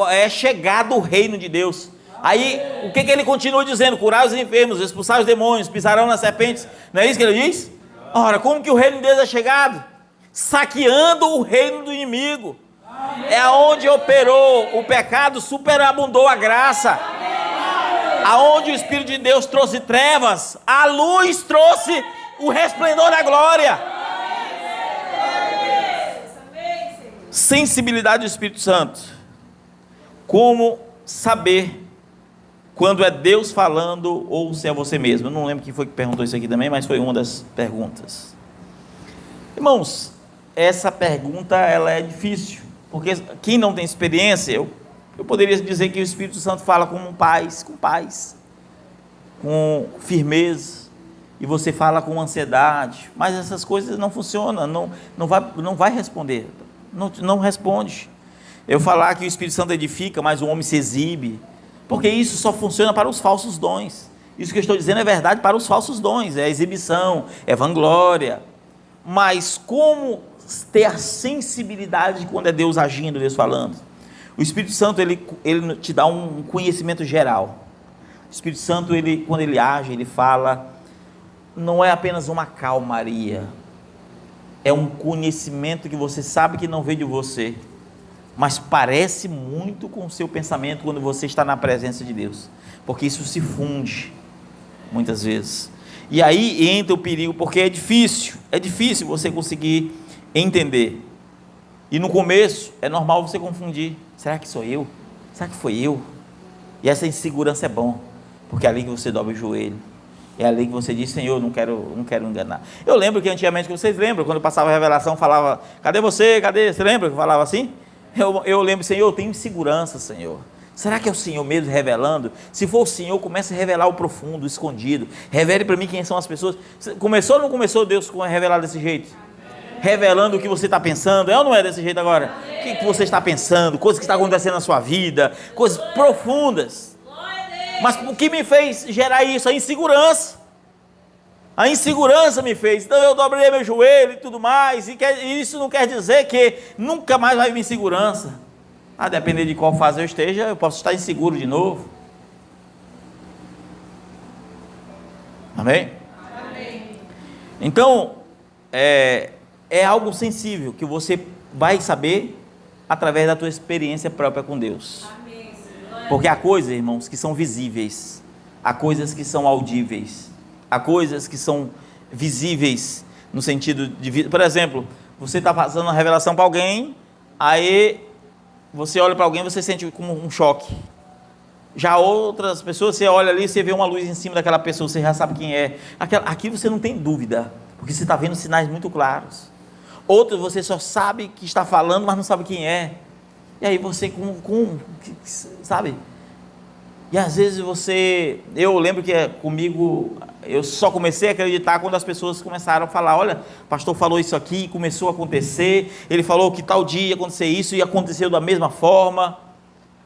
é chegado o reino de Deus. Aí, o que ele continua dizendo? Curar os enfermos, expulsar os demônios, pisarão nas serpentes. Não é isso que ele diz? Ora, como que o reino de Deus é chegado? Saqueando o reino do inimigo. É onde operou o pecado, superabundou a graça. Aonde o Espírito de Deus trouxe trevas, a luz trouxe o resplendor da glória. Sensibilidade do Espírito Santo. Como saber quando é Deus falando ou se é você mesmo? Eu não lembro quem foi que perguntou isso aqui também, mas foi uma das perguntas. Irmãos, essa pergunta ela é difícil, porque quem não tem experiência, eu poderia dizer que o Espírito Santo fala com paz, com firmeza. e você fala com ansiedade, mas essas coisas não funcionam, não vai responder, não responde. Eu falar que o Espírito Santo edifica, mas o homem se exibe, porque isso só funciona para os falsos dons. Isso que eu estou dizendo é verdade para os falsos dons, é exibição, é vanglória. Mas como ter a sensibilidade quando é Deus agindo, Deus falando? O Espírito Santo, ele te dá um conhecimento geral. O Espírito Santo, quando ele age, ele fala, não é apenas uma calmaria, é um conhecimento que você sabe que não veio de você, mas parece muito com o seu pensamento quando você está na presença de Deus, porque isso se funde, muitas vezes, e aí entra o perigo, porque é difícil você conseguir entender, e no começo, é normal você confundir, será que sou eu? Será que foi eu? E essa insegurança é bom, porque é ali que você dobra o joelho, é ali que você diz, Senhor, não quero enganar. Eu lembro que antigamente, vocês lembram, quando passava a revelação, falava, cadê você, você lembra que falava assim? Eu lembro, Senhor, eu tenho insegurança, Senhor, será que é o Senhor mesmo revelando? Se for o Senhor, comece a revelar o profundo, o escondido, revele para mim quem são as pessoas. Começou ou não começou Deus a revelar desse jeito? Revelando o que você está pensando, é ou não é desse jeito agora? O que você está pensando, coisas que estão acontecendo na sua vida, coisas profundas. Mas o que me fez gerar isso? A insegurança me fez, então eu dobrei meu joelho e tudo mais, e isso não quer dizer que nunca mais vai vir insegurança, a depender de qual fase eu esteja, eu posso estar inseguro de novo. Amém? Então, é algo sensível, que você vai saber, através da tua experiência própria com Deus. Porque há coisas, irmãos, que são visíveis, há coisas que são audíveis, há coisas que são visíveis, no sentido de, por exemplo, você está fazendo uma revelação para alguém, aí você olha para alguém, você sente como um choque. Já outras pessoas, você olha ali, você vê uma luz em cima daquela pessoa, você já sabe quem é. Aqui você não tem dúvida, porque você está vendo sinais muito claros. Outros você só sabe que está falando, mas não sabe quem é. E aí você, sabe? E às vezes eu lembro que comigo, eu só comecei a acreditar quando as pessoas começaram a falar, olha, o pastor falou isso aqui, começou a acontecer, ele falou que tal dia ia acontecer isso, e aconteceu da mesma forma.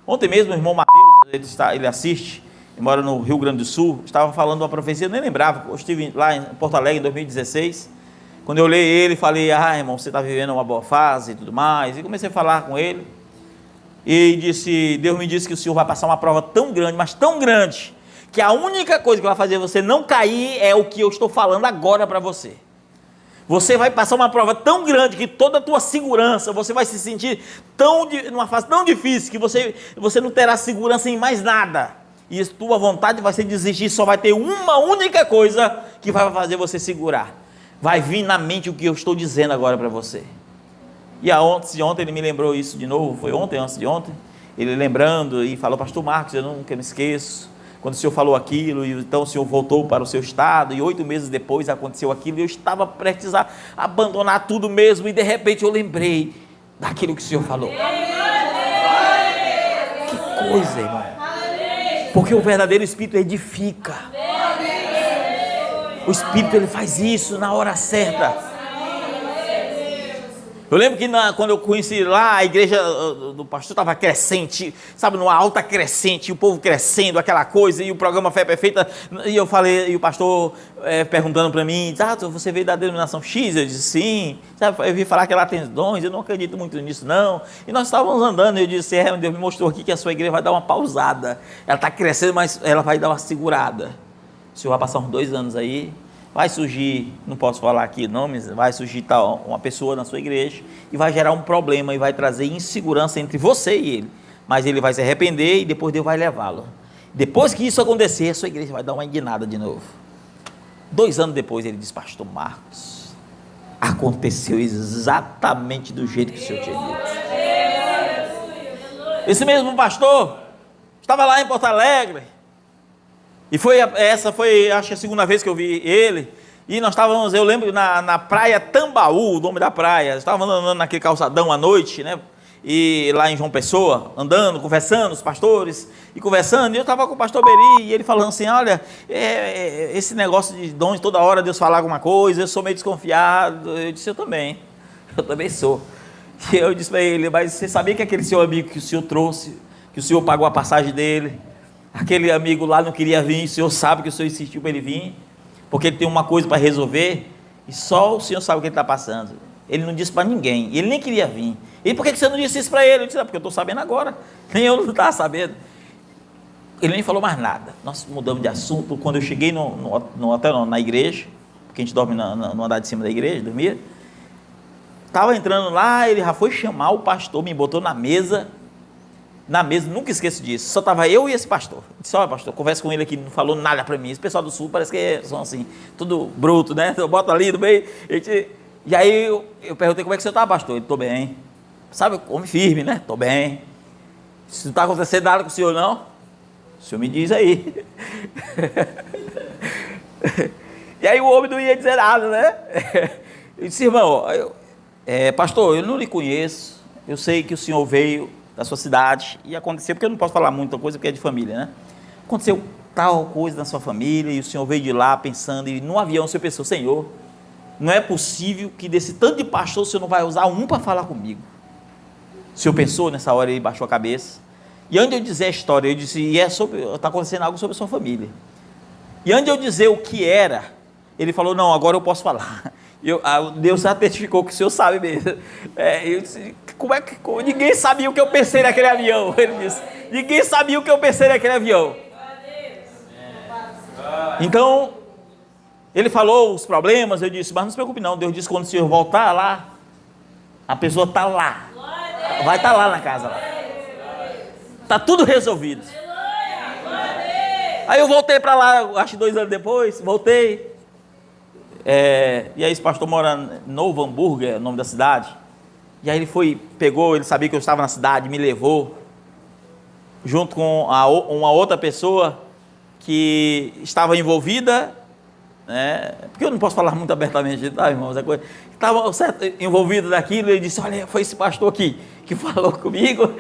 Ontem mesmo o irmão Mateus, ele assiste, ele mora no Rio Grande do Sul, estava falando uma profecia, eu nem lembrava, eu estive lá em Porto Alegre em 2016, quando eu olhei ele, falei, irmão, você está vivendo uma boa fase e tudo mais, e comecei a falar com ele, e Deus me disse que o Senhor vai passar uma prova tão grande, mas tão grande, que a única coisa que vai fazer você não cair é o que eu estou falando agora para você. Você vai passar uma prova tão grande que toda a tua segurança, você vai se sentir numa fase tão difícil que você não terá segurança em mais nada. E a tua vontade vai ser desistir, só vai ter uma única coisa que vai fazer você segurar. Vai vir na mente o que eu estou dizendo agora para você. E antes de ontem ele me lembrou isso de novo, foi ontem, antes de ontem, ele lembrando e falou, pastor Marcos, eu nunca me esqueço, quando o senhor falou aquilo, e então o senhor voltou para o seu estado, e 8 meses depois aconteceu aquilo, e eu estava prestes a abandonar tudo mesmo, e de repente eu lembrei daquilo que o senhor falou. Que coisa, irmão, porque o verdadeiro Espírito edifica, o Espírito ele faz isso na hora certa. Eu lembro que quando eu conheci lá, a igreja do pastor estava crescente, sabe, numa alta crescente, o povo crescendo, aquela coisa, e o programa Fé Perfeita, e eu falei, e o pastor perguntando para mim, você veio da denominação X? Eu disse, sim, sabe, eu vi falar que ela tem dons, eu não acredito muito nisso não, e nós estávamos andando, e eu disse, Deus me mostrou aqui que a sua igreja vai dar uma pausada, ela está crescendo, mas ela vai dar uma segurada, o senhor vai passar uns 2 anos aí, vai surgir, não posso falar aqui nomes, vai surgir uma pessoa na sua igreja e vai gerar um problema e vai trazer insegurança entre você e ele, mas ele vai se arrepender e depois Deus vai levá-lo. Depois que isso acontecer, a sua igreja vai dar uma indignada de novo. 2 anos depois ele diz, pastor Marcos, aconteceu exatamente do jeito que o senhor tinha dito. Esse mesmo pastor estava lá em Porto Alegre, e essa foi, acho que a 2ª vez que eu vi ele, e nós estávamos, eu lembro, na praia Tambaú, o nome da praia, estávamos andando naquele calçadão à noite, né, e lá em João Pessoa, andando, conversando, os pastores, e conversando, e eu estava com o pastor Beri, e ele falando assim, olha, esse negócio de dons, toda hora Deus falar alguma coisa, eu sou meio desconfiado. Eu disse, eu também sou. E eu disse para ele, mas você sabia que aquele seu amigo que o senhor trouxe, que o senhor pagou a passagem dele, aquele amigo lá não queria vir, o senhor sabe que o senhor insistiu para ele vir, porque ele tem uma coisa para resolver, e só o senhor sabe o que ele está passando. Ele não disse para ninguém, ele nem queria vir. E por que você não disse isso para ele? Eu disse, porque eu estou sabendo agora, nem eu não estava sabendo. Ele nem falou mais nada. Nós mudamos de assunto. Quando eu cheguei no hotel, não, na igreja, porque a gente dorme no andar de cima da igreja, dormia, estava entrando lá, ele já foi chamar o pastor, me botou na mesa, nunca esqueço disso, só estava eu e esse pastor. Eu disse, olha pastor, conversa com ele aqui, não falou nada para mim. Esse pessoal do sul parece que são assim, tudo bruto, né? Eu boto ali no meio, e aí eu perguntei, como é que você está, pastor? Ele, estou bem. Sabe, homem firme, né? Estou bem. Se não está acontecendo nada com o senhor, não, o senhor me diz aí. E aí o homem não ia dizer nada, né? Eu disse, irmão, pastor, eu não lhe conheço, eu sei que o senhor veio da sua cidade, e aconteceu, porque eu não posso falar muita coisa, porque é de família, né? Aconteceu tal coisa na sua família, e o senhor veio de lá pensando, e no avião o senhor pensou, Senhor, não é possível que desse tanto de pastor o senhor não vai usar um para falar comigo. O senhor pensou nessa hora, ele baixou a cabeça, e antes de eu dizer a história, eu disse, está acontecendo algo sobre a sua família. E antes de eu dizer o que era, ele falou, não, agora eu posso falar. Deus já testificou que o senhor sabe mesmo. Eu disse, ninguém sabia o que eu pensei naquele avião. Ele disse, ninguém sabia o que eu pensei naquele avião. Então, ele falou os problemas, eu disse, mas não se preocupe não, Deus disse que quando o senhor voltar lá, a pessoa está lá, vai estar lá na casa, está tudo resolvido. Aí eu voltei para lá, acho que 2 anos depois, voltei, e aí esse pastor mora em Novo Hamburgo, é o nome da cidade, e aí ele sabia que eu estava na cidade, me levou, junto com uma outra pessoa que estava envolvida, porque eu não posso falar muito abertamente, tá, irmãos, estava envolvido naquilo. Ele disse, olha, foi esse pastor aqui que falou comigo,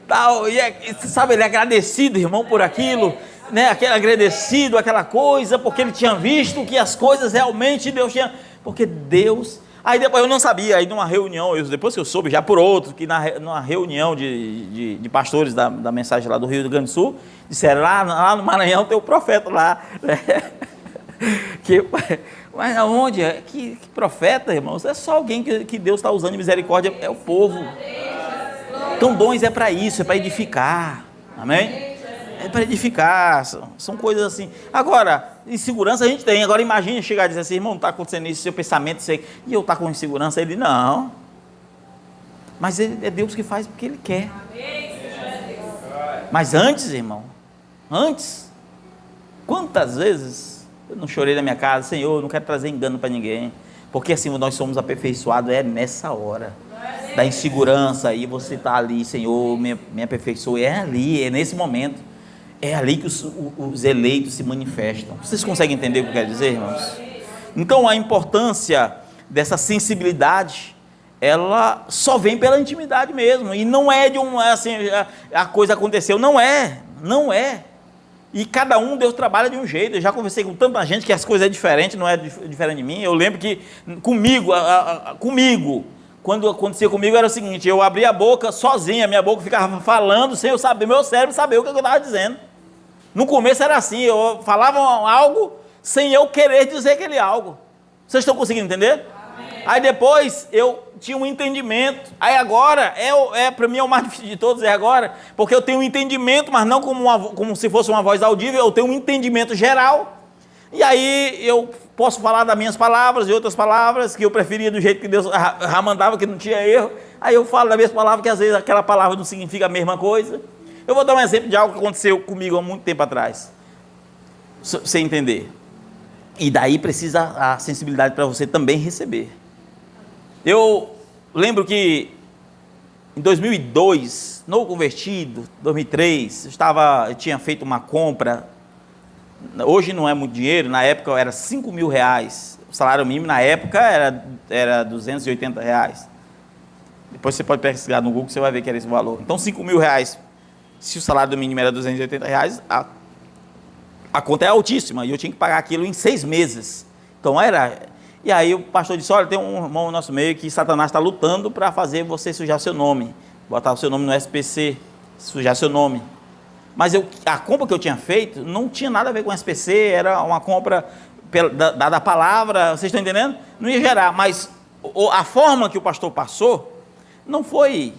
tal, e sabe, ele é agradecido, irmão, por aquilo, né, aquele agradecido, aquela coisa, porque ele tinha visto que as coisas realmente Deus tinha, porque Deus, aí depois eu não sabia, aí numa reunião, depois que eu soube, já por outro, que numa reunião de pastores da mensagem lá do Rio Grande do Sul, disseram, lá no Maranhão tem o profeta lá, né? Mas aonde? Que profeta, irmãos? É só alguém que Deus está usando de misericórdia, é o povo. Então dons é para isso, é para edificar, amém? É para edificar, são coisas assim. Agora, insegurança a gente tem. Agora imagine chegar e dizer assim, irmão, está acontecendo isso, seu pensamento, e eu estar com insegurança. Ele, não, mas é Deus que faz porque Ele quer. Mas antes, irmão, quantas vezes eu não chorei na minha casa, Senhor, eu não quero trazer engano para ninguém, porque assim nós somos aperfeiçoados, nessa hora da insegurança, aí você está ali, Senhor, me aperfeiçoe, ali, é nesse momento, é ali que os eleitos se manifestam. Vocês conseguem entender o que eu quero dizer, irmãos? Então a importância dessa sensibilidade, ela só vem pela intimidade mesmo, e não é assim, a coisa aconteceu, não é, e cada um Deus trabalha de um jeito. Eu já conversei com tanta gente que as coisas é diferente, não é diferente de mim. Eu lembro que comigo, quando acontecia comigo era o seguinte, eu abria a boca sozinha, minha boca ficava falando sem eu saber, meu cérebro saber o que eu estava dizendo. No começo era assim, eu falava algo sem eu querer dizer aquele algo. Vocês estão conseguindo entender? Aí depois eu tinha um entendimento, aí agora, para mim é o mais difícil de todos, agora, porque eu tenho um entendimento, mas não como se fosse uma voz audível, eu tenho um entendimento geral, e aí eu posso falar das minhas palavras e outras palavras, que eu preferia do jeito que Deus já mandava, que não tinha erro, aí eu falo das minhas palavras, que às vezes aquela palavra não significa a mesma coisa. Eu vou dar um exemplo de algo que aconteceu comigo há muito tempo atrás, sem entender, e daí precisa a sensibilidade para você também receber. Eu lembro que em 2002, novo convertido, 2003, eu tinha feito uma compra, hoje não é muito dinheiro, na época era R$5.000, o salário mínimo na época era R$280. Depois você pode pesquisar no Google, você vai ver que era esse valor. Então, R$5.000, se o salário mínimo era R$280, a conta é altíssima, e eu tinha que pagar aquilo em 6 meses. Então, era... E aí o pastor disse, olha, tem um irmão no nosso meio que Satanás está lutando para fazer você sujar seu nome, botar o seu nome no SPC, sujar seu nome. Mas a compra que eu tinha feito não tinha nada a ver com SPC, era uma compra da palavra, vocês estão entendendo? Não ia gerar, mas a forma que o pastor passou não foi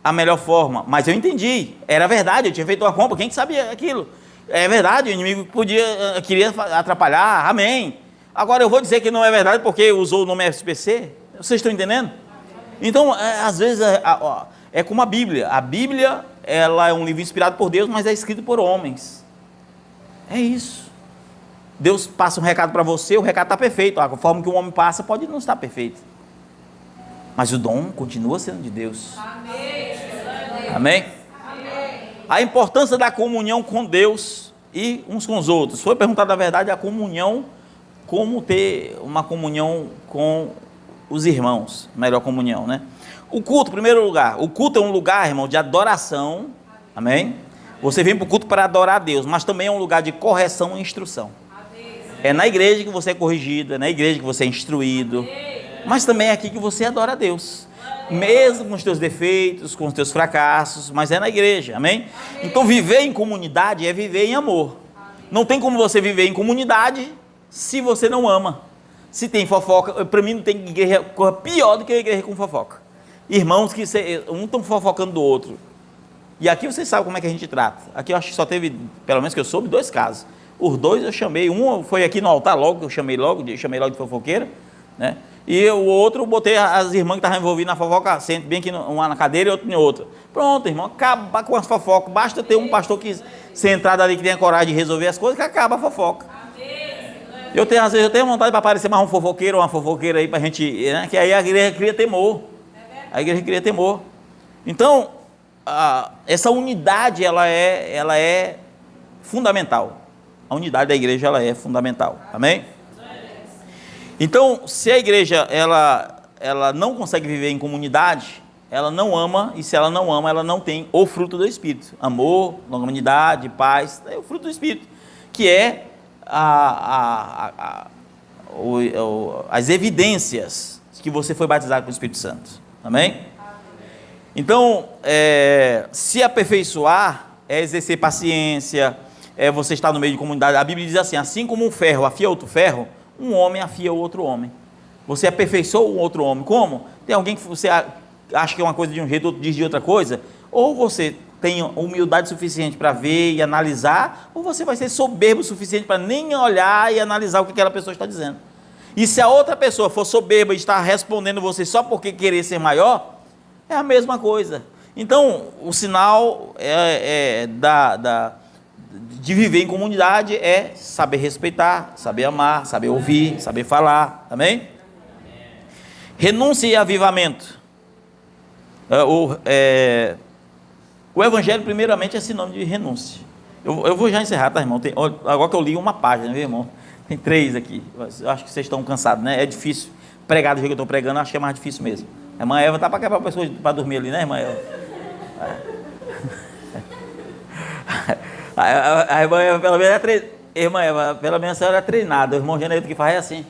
a melhor forma, mas eu entendi, era verdade, eu tinha feito uma compra, quem que sabia aquilo? É verdade, o inimigo queria atrapalhar, amém. Agora eu vou dizer que não é verdade porque usou o nome SPC, vocês estão entendendo? Então, às vezes, é como a Bíblia, ela é um livro inspirado por Deus, mas é escrito por homens, é isso. Deus passa um recado para você, o recado está perfeito, a forma que o homem passa pode não estar perfeito, mas o dom continua sendo de Deus. Amém? Amém? A importância da comunhão com Deus e uns com os outros. Foi perguntado, na verdade, a comunhão, como ter uma comunhão com os irmãos, melhor comunhão, né? O culto, em primeiro lugar, o culto é um lugar, irmão, de adoração, amém? Você vem para o culto para adorar a Deus, mas também é um lugar de correção e instrução. É na igreja que você é corrigido, é na igreja que você é instruído, mas também é aqui que você adora a Deus, mesmo com os teus defeitos, com os teus fracassos, mas é na igreja, amém? Então viver em comunidade é viver em amor. Não tem como você viver em comunidade se você não ama. Se tem fofoca, para mim não tem igreja coisa pior do que a igreja com fofoca. Irmãos que um estão fofocando do outro. E aqui vocês sabem como é que a gente trata. Aqui eu acho que só teve, pelo menos que eu soube, 2 casos. Os 2 eu chamei, um foi aqui no altar logo, que eu chamei logo de fofoqueira, né? E o outro, eu botei as irmãs que estavam envolvidas na fofoca, sente bem aqui, uma na cadeira e outra em outra. Pronto, irmão, acaba com as fofocas. Basta ter um pastor que centrado ali, que tenha coragem de resolver as coisas, que acaba a fofoca. Às vezes eu tenho vontade para aparecer mais um fofoqueiro ou uma fofoqueira aí para a gente, né? Que aí a igreja cria temor. A igreja cria temor. Então, essa unidade, ela é fundamental. A unidade da igreja, ela é fundamental. Amém? Então, se a igreja, ela não consegue viver em comunidade, ela não ama, e se ela não ama, ela não tem o fruto do Espírito. Amor, longanimidade, paz, é o fruto do Espírito, que é as evidências que você foi batizado com o Espírito Santo. Amém? Então, se aperfeiçoar é exercer paciência, é você estar no meio de comunidade. A Bíblia diz assim como um ferro afia outro ferro, um homem afia o outro homem. Você aperfeiçoa o outro homem. Como? Tem alguém que você acha que é uma coisa de um jeito, outro diz de outra coisa, ou você tem humildade suficiente para ver e analisar, ou você vai ser soberbo o suficiente para nem olhar e analisar o que aquela pessoa está dizendo. E se a outra pessoa for soberba e está respondendo você só porque querer ser maior, é a mesma coisa. Então, o sinal de viver em comunidade é saber respeitar, saber amar, saber ouvir, saber falar, amém? Renúncia e avivamento. O evangelho, primeiramente, é sinônimo de renúncia. Eu vou já encerrar, tá, irmão? Agora que eu li uma página, viu, irmão? Tem 3 aqui. Eu acho que vocês estão cansados, né? É difícil pregar do jeito que eu estou pregando, acho que é mais difícil mesmo. A irmã Eva está para quebrar a pessoa para dormir ali, né, irmã Eva? A irmã Eva, pelo menos, irmã Eva, pelo menos a senhora é treinada. O irmão Janeiro que faz é assim.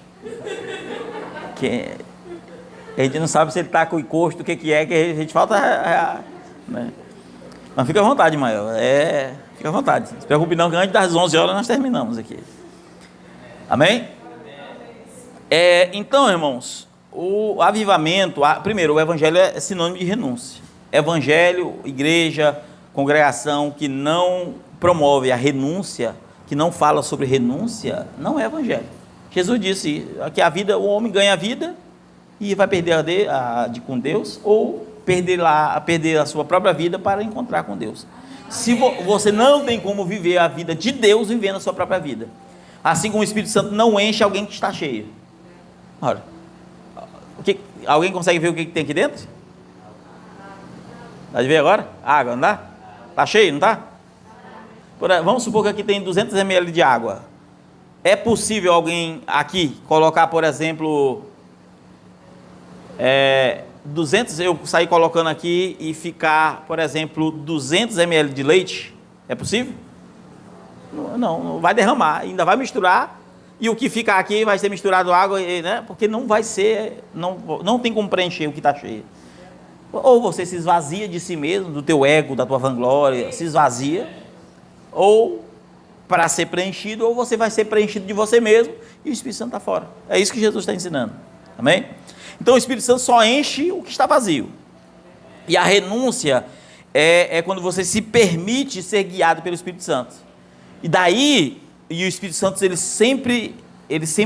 A gente não sabe se ele está com encosto, o que é, que a gente falta. Né? Mas fica à vontade, irmã Eva. Fica à vontade. Não se preocupe não, que antes das 11 horas nós terminamos aqui. Amém? Então, irmãos, o avivamento, primeiro, o evangelho é sinônimo de renúncia. Evangelho, igreja, congregação que não promove a renúncia, que não fala sobre renúncia, não é evangelho. Jesus disse que a vida, o homem ganha a vida e vai perder com Deus, ou perder a sua própria vida para encontrar com Deus. Se você não tem como viver a vida de Deus vivendo a sua própria vida, assim como o Espírito Santo não enche alguém que está cheio. Ora, alguém consegue ver o que tem aqui dentro? Pode ver agora? Água, não dá? Está cheio, não está? Vamos supor que aqui tem 200 ml de água. É possível alguém aqui colocar, por exemplo, eu sair colocando aqui e ficar, por exemplo, 200 ml de leite, é possível? Não vai derramar, ainda vai misturar, e o que ficar aqui vai ser misturado água, né? Porque não vai ser, não tem como preencher o que está cheio. Ou você se esvazia de si mesmo, do teu ego, da tua vanglória, se esvazia, ou para ser preenchido, ou você vai ser preenchido de você mesmo, e o Espírito Santo está fora. É isso que Jesus está ensinando, amém? Então o Espírito Santo só enche o que está vazio, e a renúncia é quando você se permite ser guiado pelo Espírito Santo, e daí, o Espírito Santo ele sempre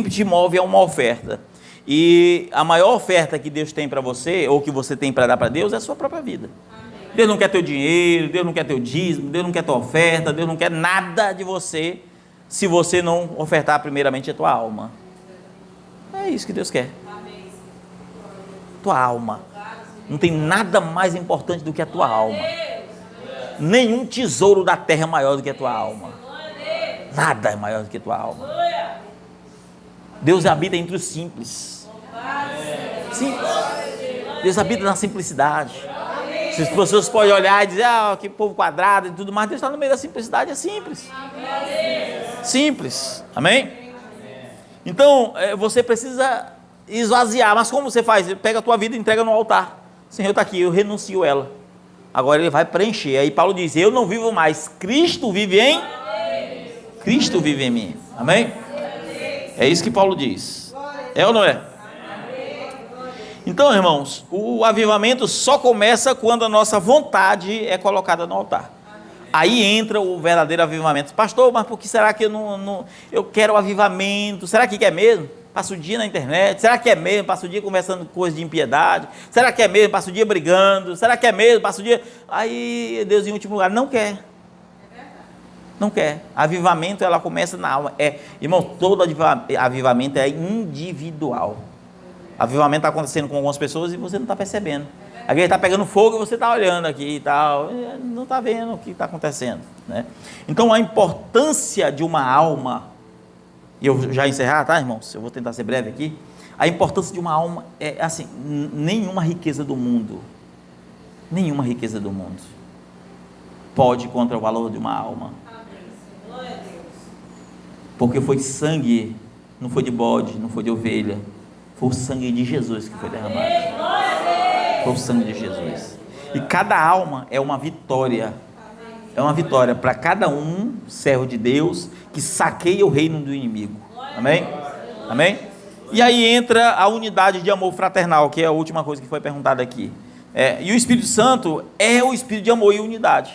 te move a uma oferta, e a maior oferta que Deus tem para você, ou que você tem para dar para Deus, é a sua própria vida. Amém. Deus não quer teu dinheiro, Deus não quer teu dízimo, Deus não quer tua oferta, Deus não quer nada de você, se você não ofertar primeiramente a tua alma. É isso que Deus quer. Amém. Tua alma. Não tem nada mais importante do que a tua alma. Nenhum tesouro da terra é maior do que a tua alma. Nada é maior do que a tua alma. Deus habita entre os simples. Simples. Deus habita na simplicidade. Se as pessoas podem olhar e dizer, que povo quadrado e tudo mais, Deus está no meio da simplicidade, é simples. Simples. Amém? Então, você precisa esvaziar, mas como você faz? Pega a tua vida e entrega no altar. Senhor, está aqui, eu renuncio ela. Agora ele vai preencher. Aí Paulo diz, eu não vivo mais, Cristo vive em mim. Amém? É isso que Paulo diz. É ou não é? Então, irmãos, o avivamento só começa quando a nossa vontade é colocada no altar. Aí entra o verdadeiro avivamento. Pastor, mas por que será que eu quero avivamento? Será que quer mesmo? Passa o dia na internet. Será que é mesmo? Passa o dia conversando coisas de impiedade. Será que é mesmo? Passa o dia brigando. Será que é mesmo? Passa o dia... Aí Deus em último lugar não quer. Não quer. Avivamento, ela começa na alma. Irmão, todo avivamento é individual. Avivamento está acontecendo com algumas pessoas e você não está percebendo. A igreja está pegando fogo e você está olhando aqui e tal. Não está vendo o que está acontecendo, né? Então, a importância de uma alma, e eu já encerrar, tá, irmãos? Eu vou tentar ser breve aqui. A importância de uma alma é assim, nenhuma riqueza do mundo pode contra o valor de uma alma. Porque foi sangue, não foi de bode, não foi de ovelha, foi o sangue de Jesus que foi derramado. Foi o sangue de Jesus. E cada alma é uma vitória. É uma vitória para cada um, servo de Deus, que saqueia o reino do inimigo. Amém? Amém? E aí entra a unidade de amor fraternal, que é a última coisa que foi perguntada aqui. E o Espírito Santo é o Espírito de amor e unidade.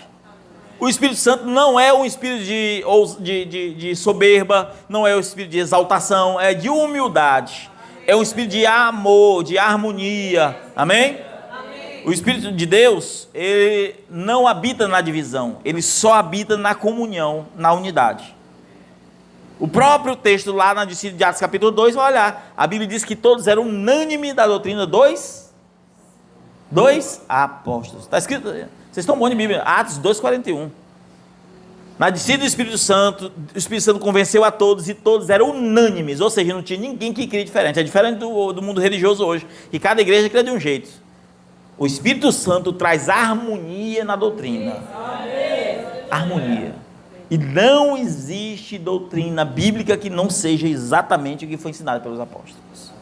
O Espírito Santo não é um espírito de soberba, não é um espírito de exaltação, é de humildade. É um espírito de amor, de harmonia. Amém? Amém. O Espírito de Deus, ele não habita na divisão, ele só habita na comunhão, na unidade. O próprio texto lá na discípula de Atos capítulo 2, vai olhar. A Bíblia diz que todos eram unânimes da doutrina, dois apóstolos. Está escrito, vocês estão bons de Bíblia, Atos 2,41. Na descida do Espírito Santo, o Espírito Santo convenceu a todos e todos eram unânimes, ou seja, não tinha ninguém que cria diferente. É diferente do mundo religioso hoje, e cada igreja cria de um jeito. O Espírito Santo traz harmonia na doutrina. Harmonia. E não existe doutrina bíblica que não seja exatamente o que foi ensinado pelos apóstolos.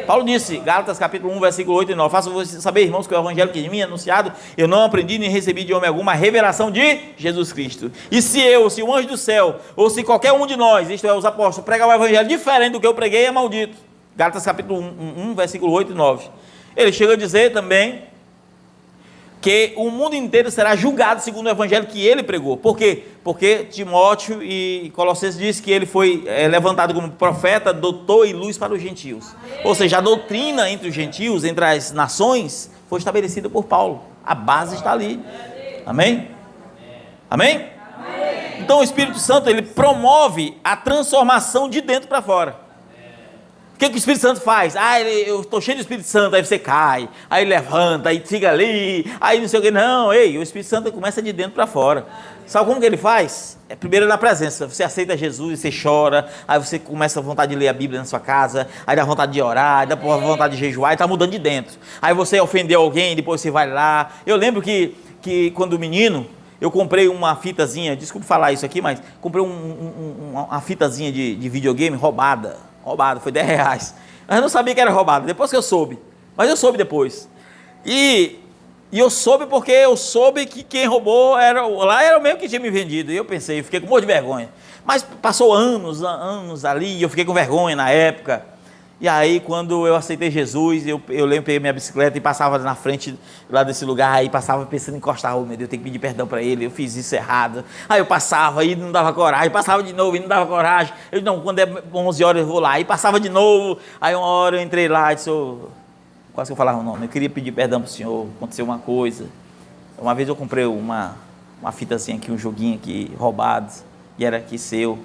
Paulo disse, Gálatas capítulo 1, versículo 8 e 9, faço vocês saber, irmãos, que o evangelho que de mim é anunciado, eu não aprendi nem recebi de homem alguma a revelação de Jesus Cristo. E se o anjo do céu, ou se qualquer um de nós, isto é, os apóstolos, pregar o evangelho diferente do que eu preguei, é maldito. Gálatas capítulo 1, versículo 8 e 9. Ele chega a dizer também que o mundo inteiro será julgado segundo o evangelho que ele pregou. Por quê? Porque Timóteo e Colossenses diz que ele foi levantado como profeta, doutor e luz para os gentios. Ou seja, a doutrina entre os gentios, entre as nações, foi estabelecida por Paulo. A base está ali. Amém? Amém? Então o Espírito Santo, ele promove a transformação de dentro para fora. que o Espírito Santo faz? Eu estou cheio do Espírito Santo, aí você cai, aí levanta, aí fica ali, aí não sei o que. Não, o Espírito Santo começa de dentro para fora. Sabe como que ele faz? Primeiro na presença, você aceita Jesus, você chora, aí você começa a vontade de ler a Bíblia na sua casa, aí dá vontade de orar, aí dá vontade de jejuar, e está mudando de dentro. Aí você ofendeu alguém, depois você vai lá. Eu lembro que quando menino, eu comprei uma fitazinha, desculpa falar isso aqui, mas comprei uma fitazinha de videogame roubado, foi R$10. Mas eu não sabia que era roubado, depois que eu soube. Mas eu soube depois. E eu soube porque eu soube que quem roubou era o mesmo que tinha me vendido. E eu pensei, eu fiquei com um monte de vergonha. Mas passou anos ali, e eu fiquei com vergonha na época. E aí, quando eu aceitei Jesus, eu lembro, peguei minha bicicleta e passava na frente lá desse lugar, aí passava pensando em encostar, meu Deus, eu tenho que pedir perdão para ele, eu fiz isso errado. Aí eu passava e não dava coragem, passava de novo e não dava coragem. Eu não, quando é 11 horas eu vou lá, e passava de novo. Aí uma hora eu entrei lá e disse, quase que eu falava o nome, eu queria pedir perdão para o senhor, aconteceu uma coisa. Uma vez eu comprei uma fitazinha aqui, um joguinho aqui, roubado, e era aqui seu,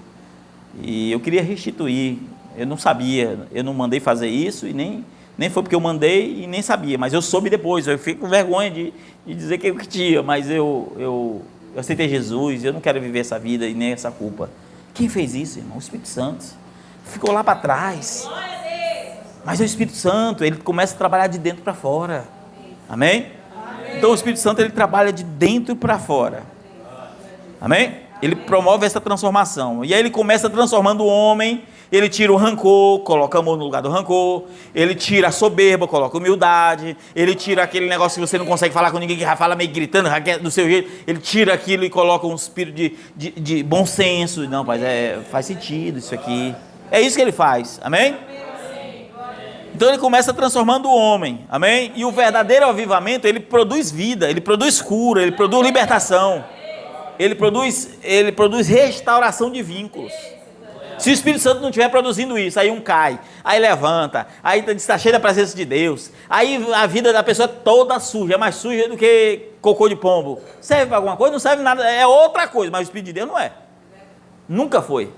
e eu queria restituir. Eu não sabia, eu não mandei fazer isso, e nem foi porque eu mandei e nem sabia, mas eu soube depois. Eu fico com vergonha de dizer que eu tinha, mas eu aceitei Jesus, eu não quero viver essa vida e nem essa culpa. Quem fez isso, irmão? O Espírito Santo. Ficou lá para trás. Mas é o Espírito Santo, ele começa a trabalhar de dentro para fora. Amém? Então o Espírito Santo, ele trabalha de dentro para fora. Amém? Ele promove essa transformação. E aí ele começa transformando o homem. Ele tira o rancor, coloca amor no lugar do rancor. Ele tira a soberba, coloca humildade. Ele tira aquele negócio que você não consegue falar com ninguém, que fala meio gritando, do seu jeito. Ele tira aquilo e coloca um espírito de bom senso. Não, pai, faz sentido isso aqui. É isso que ele faz, amém? Então ele começa transformando o homem, amém? E o verdadeiro avivamento, ele produz vida, ele produz cura, ele produz libertação. Ele produz restauração de vínculos. Se o Espírito Santo não estiver produzindo isso, aí um cai, aí levanta, aí está cheio da presença de Deus, aí a vida da pessoa é toda suja, é mais suja do que cocô de pombo. Serve para alguma coisa? Não serve nada, é outra coisa, mas o Espírito de Deus não é. Nunca foi.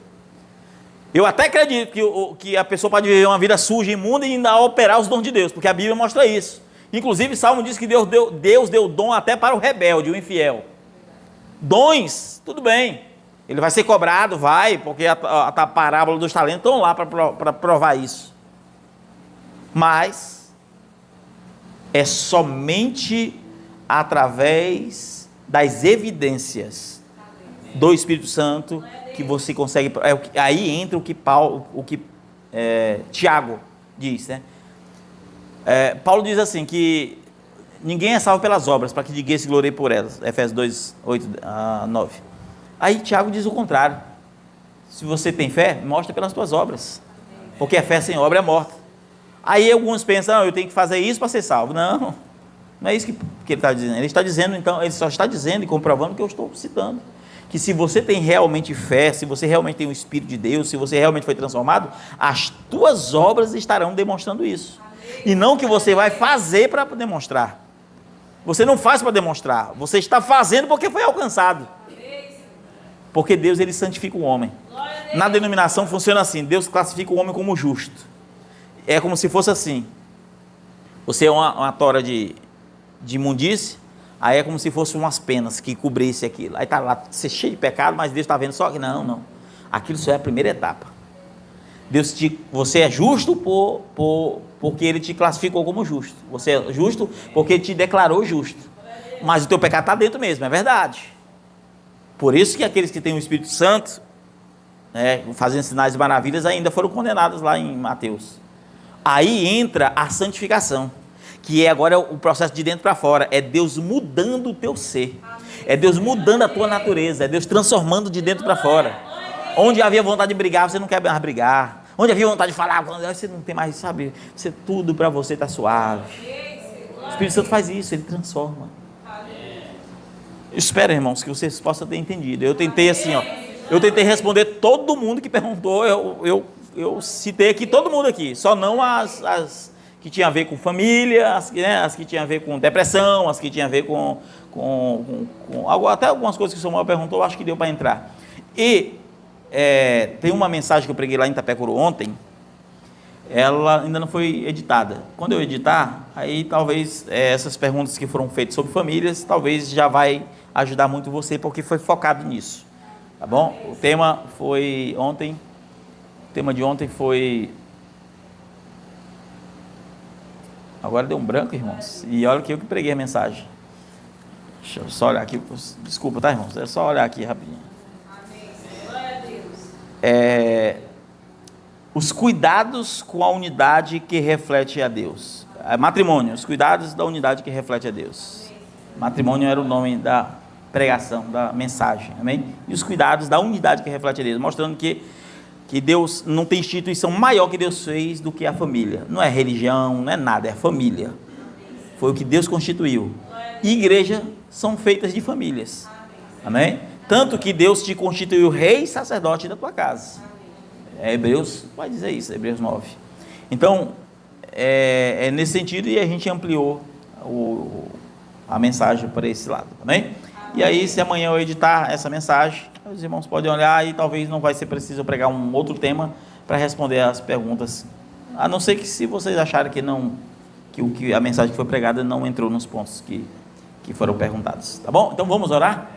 Eu até acredito que a pessoa pode viver uma vida suja, imunda e ainda operar os dons de Deus, porque a Bíblia mostra isso. Inclusive, Salmo diz que Deus deu dom até para o rebelde, o infiel. Dons, tudo bem. Ele vai ser cobrado, porque a parábola dos talentos estão lá para provar isso. Mas é somente através das evidências do Espírito Santo que você consegue. Aí entra o que Tiago diz, né? Paulo diz assim que ninguém é salvo pelas obras, para que ninguém se glorie por elas. Efésios 2, 8 a 9. Aí Tiago diz o contrário. Se você tem fé, mostra pelas tuas obras. Porque a fé sem obra é morta. Aí alguns pensam, eu tenho que fazer isso para ser salvo. Não é isso que ele está dizendo. Ele está dizendo, então, ele só está dizendo e comprovando o que eu estou citando. Que se você tem realmente fé, se você realmente tem o Espírito de Deus, se você realmente foi transformado, as tuas obras estarão demonstrando isso. E não que você vai fazer para demonstrar. Você não faz para demonstrar. Você está fazendo porque foi alcançado. Porque Deus, ele santifica o homem. Na denominação funciona assim, Deus classifica o homem como justo. É como se fosse assim, você é uma tora de imundície, aí é como se fosse umas penas que cobrisse aquilo. Aí está lá, você é cheio de pecado, mas Deus está vendo só que não. Aquilo só é a primeira etapa. Você é justo porque ele te classificou como justo. Você é justo porque ele te declarou justo. Mas o teu pecado está dentro mesmo, é verdade. Por isso que aqueles que têm o Espírito Santo, fazendo sinais e maravilhas, ainda foram condenados lá em Mateus. Aí entra a santificação, que agora o processo de dentro para fora, é Deus mudando o teu ser, é Deus mudando a tua natureza, é Deus transformando de dentro para fora. Onde havia vontade de brigar, você não quer mais brigar. Onde havia vontade de falar, você não tem mais, sabe, tudo para você está suave. O Espírito Santo faz isso, ele transforma. Espero, irmãos, que vocês possam ter entendido. Eu tentei responder todo mundo que perguntou. Eu citei aqui todo mundo aqui, só não as que tinham a ver com família, as que tinham a ver com depressão, as que tinham a ver com até algumas coisas que o Samuel perguntou, acho que deu para entrar. E tem uma mensagem que eu preguei lá em Itapecuru ontem, ela ainda não foi editada. Quando eu editar, aí talvez essas perguntas que foram feitas sobre famílias, talvez já vai ajudar muito você, porque foi focado nisso, tá bom? O tema de ontem foi... Agora deu um branco, irmãos, e olha que eu que preguei a mensagem. Deixa eu só olhar aqui, desculpa, tá, irmãos? É só olhar aqui rapidinho. Glória a Deus. Os cuidados com a unidade que reflete a Deus. Matrimônio, os cuidados da unidade que reflete a Deus. Matrimônio era o nome da pregação, da mensagem, amém? E os cuidados da unidade que reflete a Deus, mostrando que Deus não tem instituição maior que Deus fez do que a família. Não é religião, não é nada, é família. Foi o que Deus constituiu. E igreja são feitas de famílias, amém? Tanto que Deus te constituiu rei e sacerdote da tua casa. Hebreus vai dizer isso, Hebreus 9. Então, é nesse sentido, e a gente ampliou a mensagem para esse lado, amém? E aí, se amanhã eu editar essa mensagem, os irmãos podem olhar e talvez não vai ser preciso eu pregar um outro tema para responder as perguntas, a não ser que se vocês acharem que a mensagem que foi pregada não entrou nos pontos que foram perguntados, tá bom? Então vamos orar?